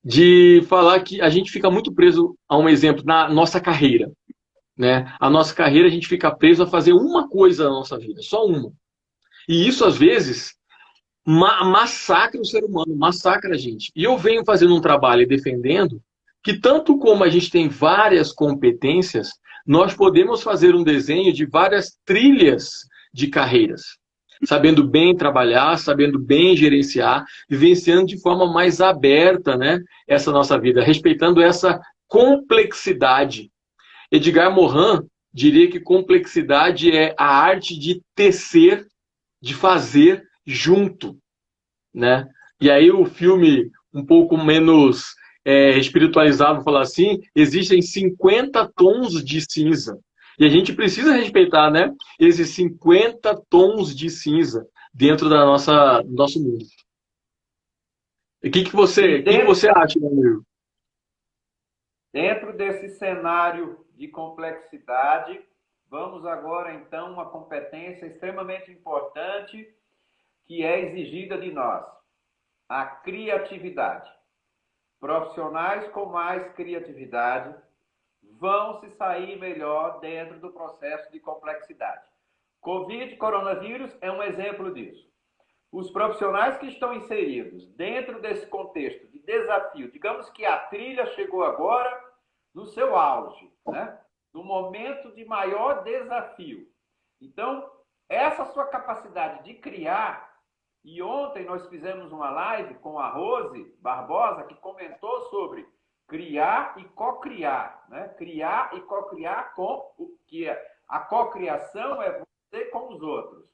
de falar que a gente fica muito preso a um exemplo na nossa carreira. Né? A nossa carreira, a gente fica preso a fazer uma coisa na nossa vida, só uma. E isso, às vezes, massacra o ser humano, massacra a gente. E eu venho fazendo um trabalho e defendendo que, tanto como a gente tem várias competências, nós podemos fazer um desenho de várias trilhas de carreiras. Sabendo bem trabalhar, sabendo bem gerenciar, vivenciando de forma mais aberta, né, essa nossa vida, respeitando essa complexidade. Edgar Morin diria que complexidade é a arte de tecer, de fazer junto, né? E aí o filme um pouco menos espiritualizado, vou falar assim, existem 50 tons de cinza. E a gente precisa respeitar, né, esses 50 tons de cinza dentro do nosso mundo. E o que você acha, meu amigo? Dentro desse cenário de complexidade, vamos agora então a uma competência extremamente importante que é exigida de nós, a criatividade. Profissionais com mais criatividade vão se sair melhor dentro do processo de complexidade. Covid, coronavírus, é um exemplo disso. Os profissionais que estão inseridos dentro desse contexto de desafio, digamos que a trilha chegou agora no seu auge, né? No momento de maior desafio. Então, essa sua capacidade de criar, e ontem nós fizemos uma live com a Rose Barbosa, que comentou sobre criar e co-criar, né? Criar e co-criar com o que a co-criação é você com os outros.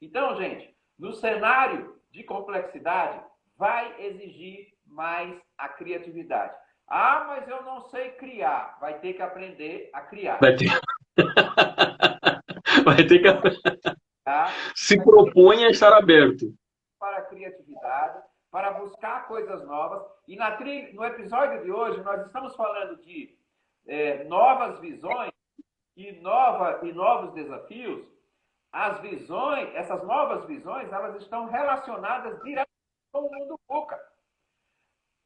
Então, gente, no cenário de complexidade, vai exigir mais a criatividade. Ah, mas eu não sei criar. Vai ter que aprender a criar. Vai ter que se propõe a estar aberto para a criatividade, para buscar coisas novas. E no episódio de hoje, nós estamos falando de novas visões e novos desafios. As visões, essas novas visões, elas estão relacionadas diretamente com o mundo VUCA.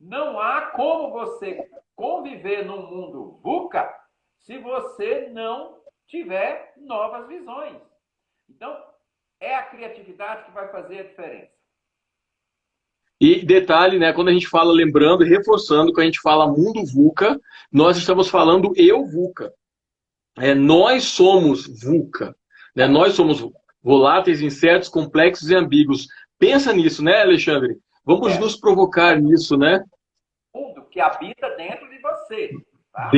Não há como você conviver no mundo VUCA se você não tiver novas visões. Então, é a criatividade que vai fazer a diferença. E detalhe, né, quando a gente fala, lembrando e reforçando, quando a gente fala mundo VUCA, nós estamos falando eu VUCA. Nós somos VUCA. Né? Nós somos voláteis, incertos, complexos e ambíguos. Pensa nisso, né, Alexandre? Vamos nos provocar nisso, né? Mundo que habita dentro de você. Tá?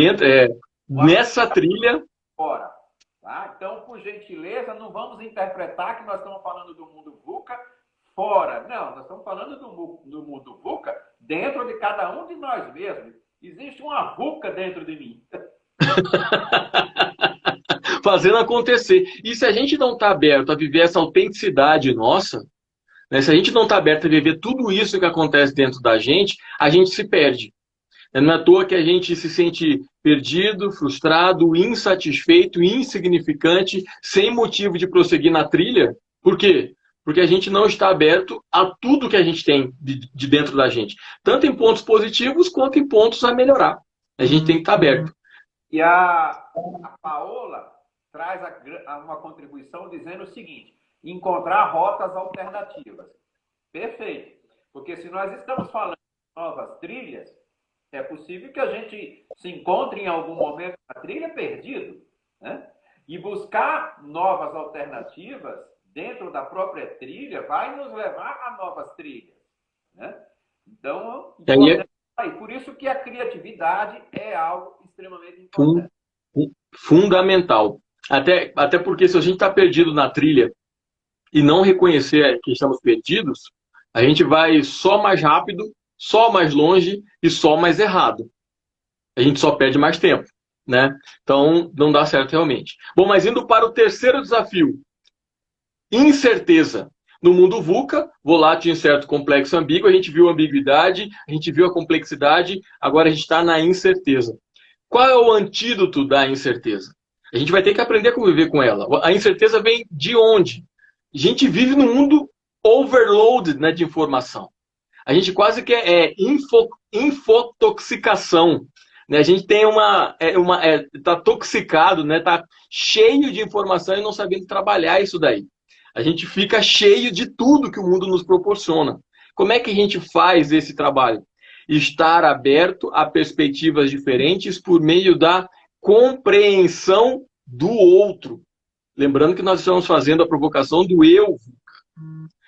Nessa trilha. Fora. Tá? Então, por gentileza, não vamos interpretar que nós estamos falando do mundo VUCA fora. Não, nós estamos falando do mundo VUCA dentro de cada um de nós mesmos. Existe uma VUCA dentro de mim. Fazendo acontecer. E se a gente não está aberto a viver essa autenticidade nossa, né, se a gente não está aberto a viver tudo isso que acontece dentro da gente, a gente se perde. Não é à toa que a gente se sente perdido, frustrado, insatisfeito, insignificante, sem motivo de prosseguir na trilha. Por quê? Porque a gente não está aberto a tudo que a gente tem de dentro da gente. Tanto em pontos positivos, quanto em pontos a melhorar. A gente tem que estar aberto. E a Paola traz uma contribuição dizendo o seguinte: encontrar rotas alternativas. Perfeito. Porque se nós estamos falando de novas trilhas, é possível que a gente se encontre em algum momento na trilha perdido, né? E buscar novas alternativas dentro da própria trilha vai nos levar a novas trilhas, né? Então, por isso que a criatividade é algo extremamente importante. Fundamental. Até porque se a gente está perdido na trilha e não reconhecer que estamos perdidos, a gente vai só mais rápido, só mais longe e só mais errado. A gente só perde mais tempo, né? Então, não dá certo realmente. Bom, mas indo para o terceiro desafio. Incerteza. No mundo VUCA, volátil, incerto, complexo, ambíguo, a gente viu a ambiguidade, a gente viu a complexidade, agora a gente está na incerteza. Qual é o antídoto da incerteza? A gente vai ter que aprender a conviver com ela. A incerteza vem de onde? A gente vive num mundo overloaded, né, de informação. A gente quase que infotoxicação. Né? A gente tem tá toxicado, né? Tá cheio de informação e não sabendo trabalhar isso daí. A gente fica cheio de tudo que o mundo nos proporciona. Como é que a gente faz esse trabalho? Estar aberto a perspectivas diferentes por meio da compreensão do outro. Lembrando que nós estamos fazendo a provocação do eu.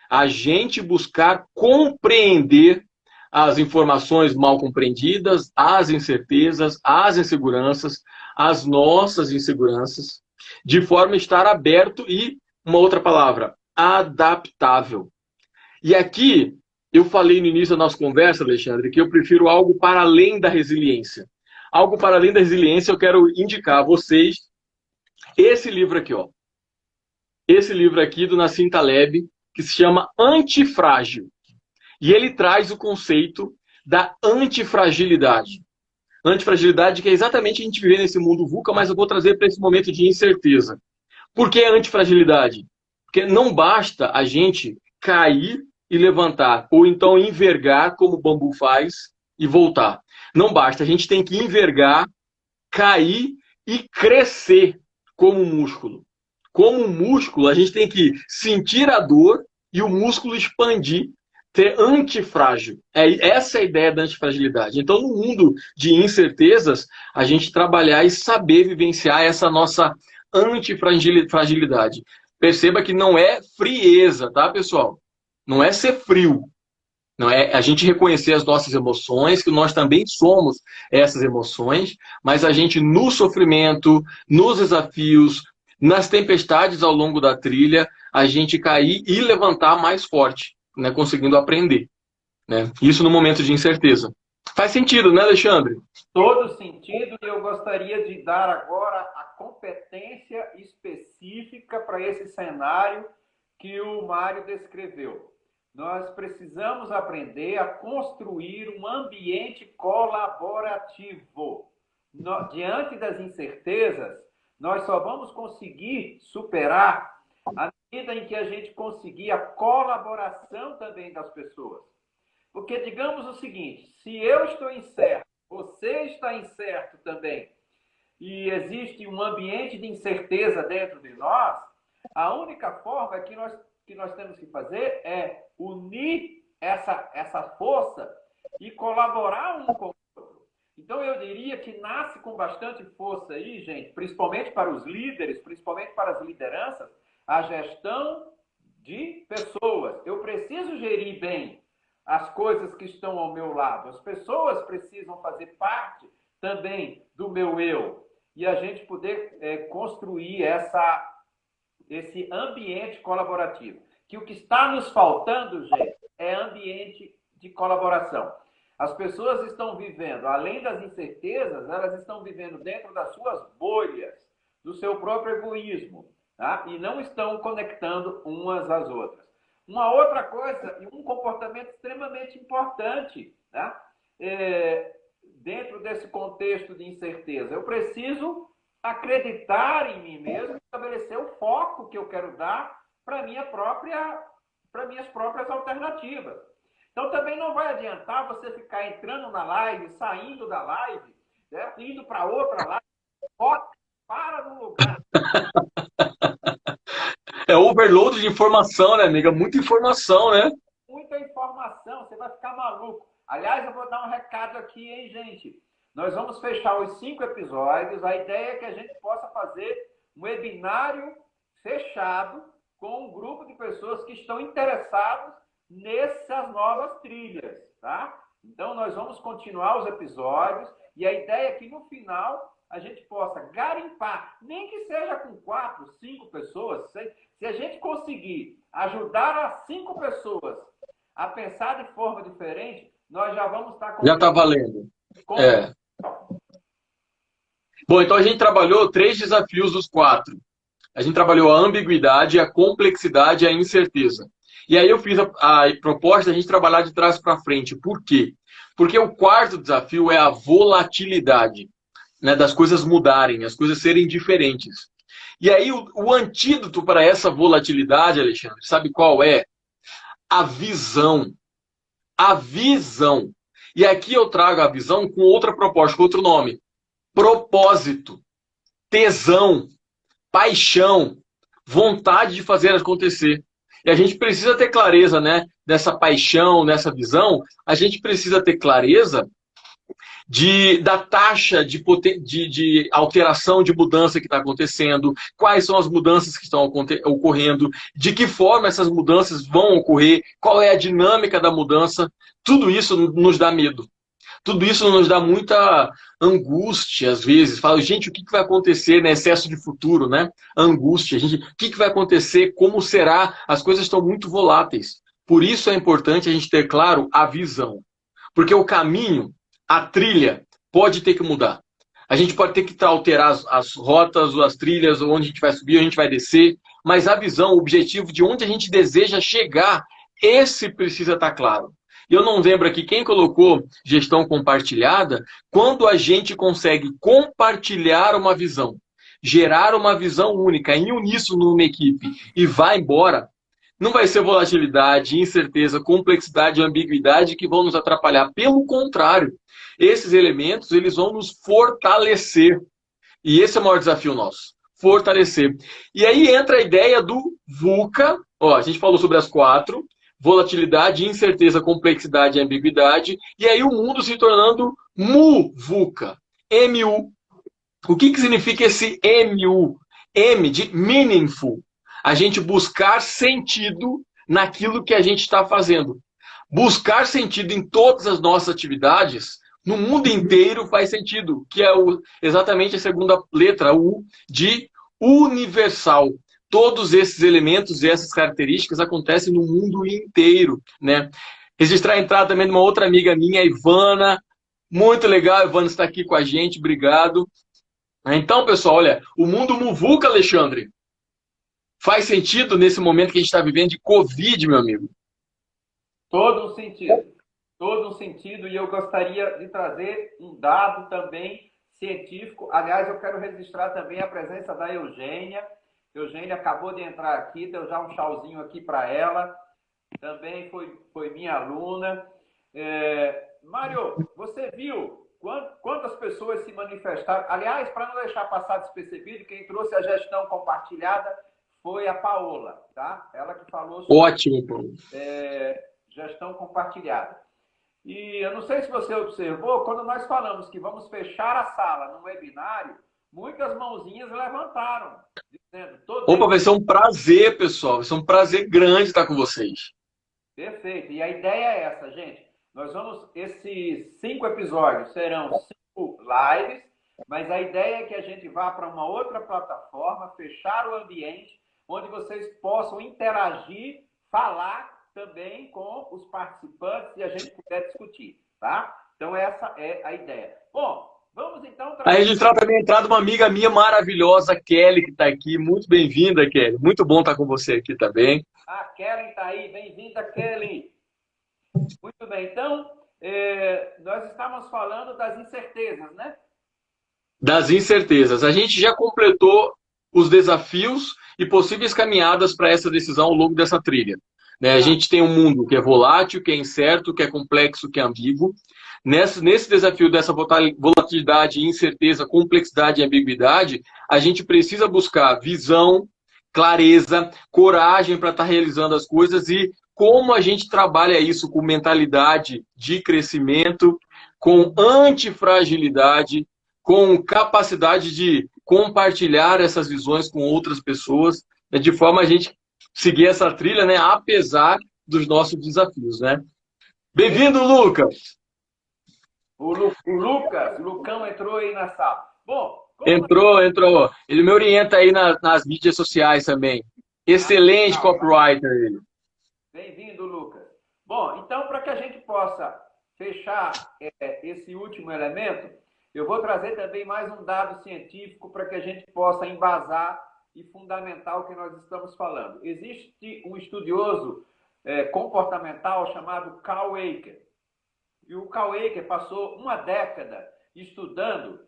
A gente buscar compreender as informações mal compreendidas, as incertezas, as inseguranças, as nossas inseguranças, de forma a estar aberto e, uma outra palavra, adaptável. E aqui, eu falei no início da nossa conversa, Alexandre, que eu prefiro algo para além da resiliência. Algo para além da resiliência, eu quero indicar a vocês esse livro aqui, ó. Esse livro aqui do Nassim Taleb, que se chama Antifrágil. E ele traz o conceito da antifragilidade. Antifragilidade que é exatamente a gente viver nesse mundo VUCA, mas eu vou trazer para esse momento de incerteza. Por que antifragilidade? Porque não basta a gente cair e levantar, ou então envergar, como o bambu faz, e voltar. Não basta, a gente tem que envergar, cair e crescer como um músculo. Como um músculo, a gente tem que sentir a dor e o músculo expandir, ser antifrágil. Essa é a ideia da antifragilidade. Então, no mundo de incertezas, a gente trabalhar e saber vivenciar essa nossa antifragilidade. Perceba que não é frieza, tá, pessoal? Não é ser frio. Não é a gente reconhecer as nossas emoções, que nós também somos essas emoções, mas a gente no sofrimento, nos desafios, nas tempestades ao longo da trilha, a gente cair e levantar mais forte, né, conseguindo aprender. Né? Isso no momento de incerteza. Faz sentido, né, Alexandre? Todo sentido, e eu gostaria de dar agora a competência específica para esse cenário que o Mário descreveu. Nós precisamos aprender a construir um ambiente colaborativo. Diante das incertezas, nós só vamos conseguir superar à medida em que a gente conseguir a colaboração também das pessoas. Porque digamos o seguinte, se eu estou incerto, você está incerto também, e existe um ambiente de incerteza dentro de nós, a única forma que nós temos que fazer é unir essa força e colaborar um com o outro. Então, eu diria que nasce com bastante força aí, gente, principalmente para os líderes, principalmente para as lideranças, a gestão de pessoas. Eu preciso gerir bem as coisas que estão ao meu lado. As pessoas precisam fazer parte também do meu eu. E a gente poder construir esse ambiente colaborativo. Que o que está nos faltando, gente, é ambiente de colaboração. As pessoas estão vivendo, além das incertezas, elas estão vivendo dentro das suas bolhas, do seu próprio egoísmo, tá? E não estão conectando umas às outras. Uma outra coisa, e um comportamento extremamente importante, tá? Dentro desse contexto de incerteza, eu preciso acreditar em mim mesmo, estabelecer o foco que eu quero dar para minhas próprias alternativas. Então, também não vai adiantar você ficar entrando na live, saindo da live, né, indo para outra live, para no lugar. É overload de informação, né, amiga? Muita informação, né? Muita informação, você vai ficar maluco. Aliás, eu vou dar um recado aqui, hein, gente? Nós vamos fechar os 5 episódios. A ideia é que a gente possa fazer um webinário fechado com um grupo de pessoas que estão interessados nessas novas trilhas, tá? Então, nós vamos continuar os episódios e a ideia é que no final a gente possa garimpar, nem que seja com 4, 5 pessoas, se a gente conseguir ajudar as 5 pessoas a pensar de forma diferente, nós já vamos estar... Já está valendo. Bom, então a gente trabalhou 3 desafios dos 4. A gente trabalhou a ambiguidade, a complexidade e a incerteza. E aí eu fiz a proposta de a gente trabalhar de trás para frente. Por quê? Porque o 4º desafio é a volatilidade, né, das coisas mudarem, as coisas serem diferentes. E aí o antídoto para essa volatilidade, Alexandre, sabe qual é? A visão. A visão. E aqui eu trago a visão com outra proposta, com outro nome. Propósito, tesão, paixão, vontade de fazer acontecer. E a gente precisa ter clareza, né, dessa paixão, nessa visão. A gente precisa ter clareza da taxa de alteração, de mudança que está acontecendo, quais são as mudanças que estão ocorrendo, de que forma essas mudanças vão ocorrer, qual é a dinâmica da mudança. Tudo isso nos dá medo. Tudo isso nos dá muita angústia, às vezes. Fala, gente, o que vai acontecer, né? Excesso de futuro, né? Angústia. Gente, o que vai acontecer? Como será? As coisas estão muito voláteis. Por isso é importante a gente ter, claro, a visão. Porque o caminho, a trilha, pode ter que mudar. A gente pode ter que alterar as rotas, as trilhas, onde a gente vai subir, onde a gente vai descer. Mas a visão, o objetivo de onde a gente deseja chegar, esse precisa estar claro. Eu não lembro aqui quem colocou gestão compartilhada, quando a gente consegue compartilhar uma visão, gerar uma visão única, em uníssono numa equipe e vai embora, não vai ser volatilidade, incerteza, complexidade e ambiguidade que vão nos atrapalhar. Pelo contrário, esses elementos eles vão nos fortalecer. E esse é o maior desafio nosso, fortalecer. E aí entra a ideia do VUCA. Ó, a gente falou sobre as 4. Volatilidade, incerteza, complexidade e ambiguidade. E aí o mundo se tornando MU-VUCA. MU. O que significa esse MU? M de meaningful. A gente buscar sentido naquilo que a gente está fazendo. Buscar sentido em todas as nossas atividades, no mundo inteiro faz sentido, que é exatamente a segunda letra, U, de universal. Todos esses elementos e essas características acontecem no mundo inteiro, né? Registrar a entrada também de uma outra amiga minha, a Ivana. Muito legal, a Ivana está aqui com a gente, obrigado. Então, pessoal, olha, o mundo muvuca, Alexandre. Faz sentido nesse momento que a gente está vivendo de Covid, meu amigo? Todo um sentido. Todo um sentido. E eu gostaria de trazer um dado também científico. Aliás, eu quero registrar também a presença da Eugênia. Eugênia acabou de entrar aqui, deu já um tchauzinho aqui para ela. Também foi minha aluna. Mário, você viu quantas pessoas se manifestaram? Aliás, para não deixar passar despercebido, quem trouxe a gestão compartilhada foi a Paola, tá? Ela que falou sobre Ótimo, Paulo. Gestão compartilhada. E eu não sei se você observou, quando nós falamos que vamos fechar a sala no webinário, muitas mãozinhas levantaram, dizendo... Opa, vai ser um prazer, pessoal. Vai ser um prazer grande estar com vocês. Perfeito. E a ideia é essa, gente. Esses 5 episódios serão 5 lives, mas a ideia é que a gente vá para uma outra plataforma, fechar o ambiente, onde vocês possam interagir, falar também com os participantes e a gente puder discutir, tá? Então essa é a ideia. Bom, vamos então... A registrar também a entrada uma amiga minha maravilhosa, Kelly, que está aqui. Muito bem-vinda, Kelly. Muito bom estar com você aqui também. A Kelly está aí. Bem-vinda, Kelly. Muito bem. Então, nós estávamos falando das incertezas, né? Das incertezas. A gente já completou os desafios e possíveis caminhadas para essa decisão ao longo dessa trilha. Né? A gente tem um mundo que é volátil, que é incerto, que é complexo, que é ambíguo. Nesse desafio dessa volatilidade, incerteza, complexidade e ambiguidade, a gente precisa buscar visão, clareza, coragem para estar realizando as coisas e como a gente trabalha isso com mentalidade de crescimento, com antifragilidade, com capacidade de compartilhar essas visões com outras pessoas, né, de forma a gente seguir essa trilha, né, apesar dos nossos desafios, né? Bem-vindo, Lucas! O Lucão entrou aí na sala. Bom, entrou. Ele me orienta aí nas mídias sociais também. Excelente copywriter ele. Bem-vindo, Lucas. Bom, então, para que a gente possa fechar esse último elemento, eu vou trazer também mais um dado científico para que a gente possa embasar e fundamentar o que nós estamos falando. Existe um estudioso comportamental chamado Carl Eicher. E o Carl Eicher passou uma década estudando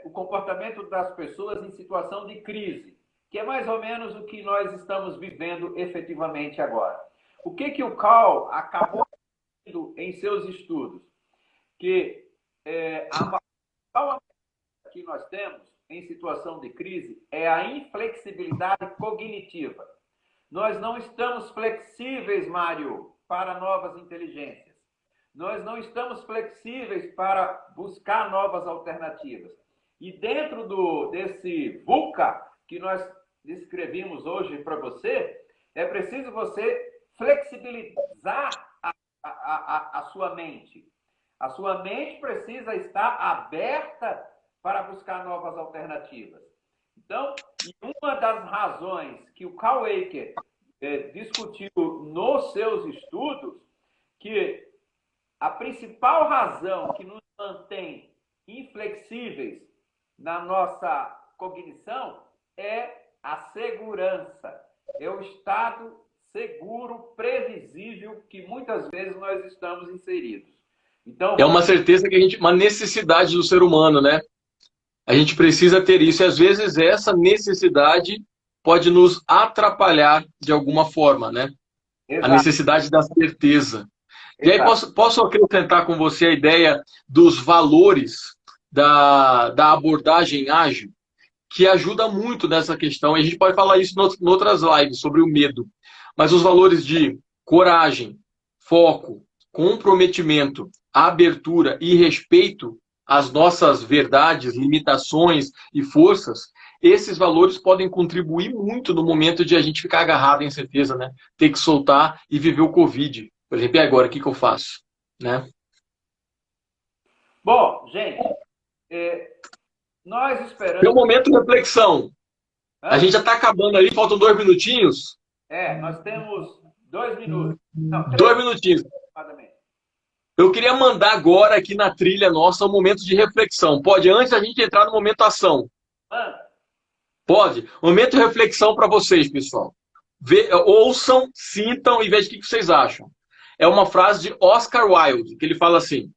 o comportamento das pessoas em situação de crise, que é mais ou menos o que nós estamos vivendo efetivamente agora. O que o Carl acabou vendo em seus estudos? Que a maior que nós temos em situação de crise é a inflexibilidade cognitiva. Nós não estamos flexíveis, Mário, para novas inteligências. nós não estamos flexíveis para buscar novas alternativas. E dentro desse VUCA que nós descrevimos hoje para você, é preciso você flexibilizar a sua mente. A sua mente precisa estar aberta para buscar novas alternativas. Então, uma das razões que o Carl Eicher discutiu nos seus estudos, que a principal razão que nos mantém inflexíveis na nossa cognição é a segurança. É o estado seguro, previsível, que muitas vezes nós estamos inseridos. Então, é uma certeza que uma necessidade do ser humano, né? A gente precisa ter isso. E às vezes essa necessidade pode nos atrapalhar de alguma forma, né? exato, A necessidade da certeza. E aí exato. posso acrescentar com você a ideia dos valores da abordagem ágil, que ajuda muito nessa questão. E a gente pode falar isso em outras lives sobre o medo. Mas os valores de coragem, foco, comprometimento, abertura e respeito às nossas verdades, limitações e forças, esses valores podem contribuir muito no momento de a gente ficar agarrado em incerteza, né? Ter que soltar e viver o Covid. Por exemplo, e agora, o que eu faço? Né? Bom, gente, nós esperamos... Tem um momento de reflexão. A gente já está acabando ali, faltam 2 minutinhos. nós temos 2 minutos. Não, 2 minutinhos. Eu queria mandar agora aqui na trilha nossa um momento de reflexão. Pode, antes da gente entrar no momento ação. Pode. Momento de reflexão para vocês, pessoal. Ouçam, sintam e vejam o que vocês acham. É uma frase de Oscar Wilde, que ele fala assim: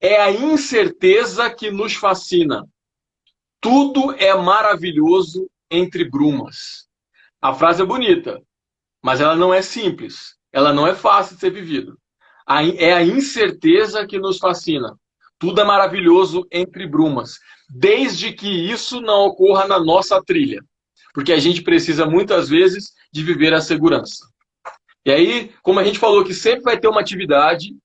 é a incerteza que nos fascina. Tudo é maravilhoso entre brumas. A frase é bonita, mas ela não é simples. Ela não é fácil de ser vivida. É a incerteza que nos fascina. Tudo é maravilhoso entre brumas. Desde que isso não ocorra na nossa trilha. Porque a gente precisa, muitas vezes, de viver a segurança. E aí, como a gente falou que sempre vai ter uma atividade,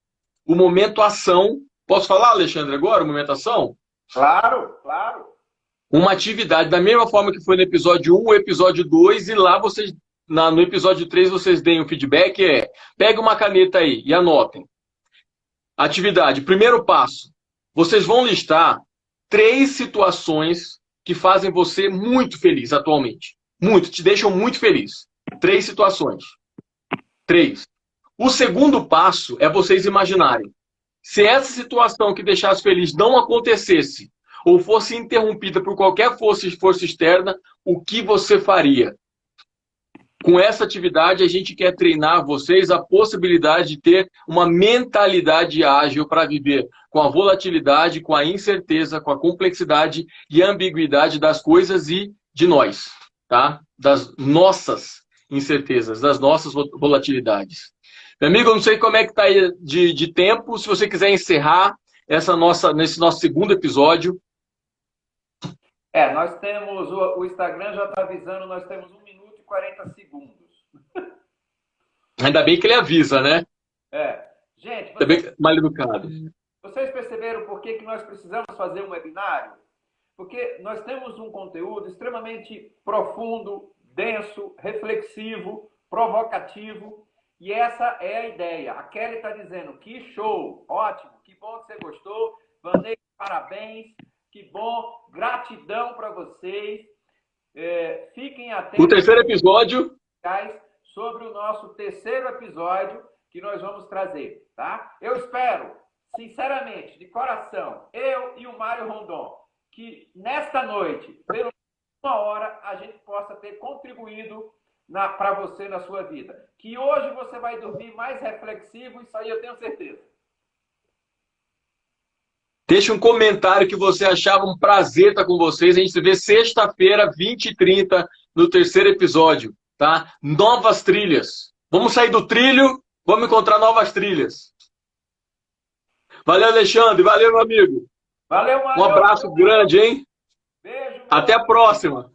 o momento ação... Posso falar, Alexandre, agora, o momento ação? Claro, claro. Uma atividade, da mesma forma que foi no episódio 1, o episódio 2, e lá vocês... No episódio 3 vocês deem o feedback, pegue uma caneta aí e anotem. Atividade, primeiro passo. Vocês vão listar 3 situações que fazem você muito feliz atualmente. Muito, te deixam muito feliz. 3 situações. 3. O segundo passo é vocês imaginarem. Se essa situação que deixasse feliz não acontecesse, ou fosse interrompida por qualquer força externa, o que você faria? Com essa atividade, a gente quer treinar vocês a possibilidade de ter uma mentalidade ágil para viver com a volatilidade, com a incerteza, com a complexidade e a ambiguidade das coisas e de nós, tá? Das nossas incertezas, das nossas volatilidades. Meu amigo, eu não sei como é que está aí de tempo, se você quiser encerrar nesse nosso segundo episódio. Nós temos, o Instagram já está avisando, nós temos 1 minuto e 40 segundos. Ainda bem que ele avisa, né? Gente, Ainda bem que é mal educado. Vocês perceberam por que nós precisamos fazer um webinário? Porque nós temos um conteúdo extremamente profundo, denso, reflexivo, provocativo, e essa é a ideia. A Kelly está dizendo, que show, ótimo, que bom que você gostou, Vanessa, parabéns, que bom, gratidão para vocês. Fiquem atentos. O terceiro episódio. Sobre o nosso terceiro episódio que nós vamos trazer, tá? Eu espero, sinceramente, de coração, eu e o Mário Rondon, que nesta noite, pelo menos 1 hora, a gente possa ter contribuído para você na sua vida. Que hoje você vai dormir mais reflexivo, isso aí eu tenho certeza. Deixe um comentário que você achava um prazer estar com vocês. A gente se vê sexta-feira, 20h30, no terceiro episódio, tá? Novas trilhas. Vamos sair do trilho, vamos encontrar novas trilhas. Valeu, Alexandre. Valeu, meu amigo. Valeu, Mário. Um abraço grande, hein? Beijo. Até a próxima.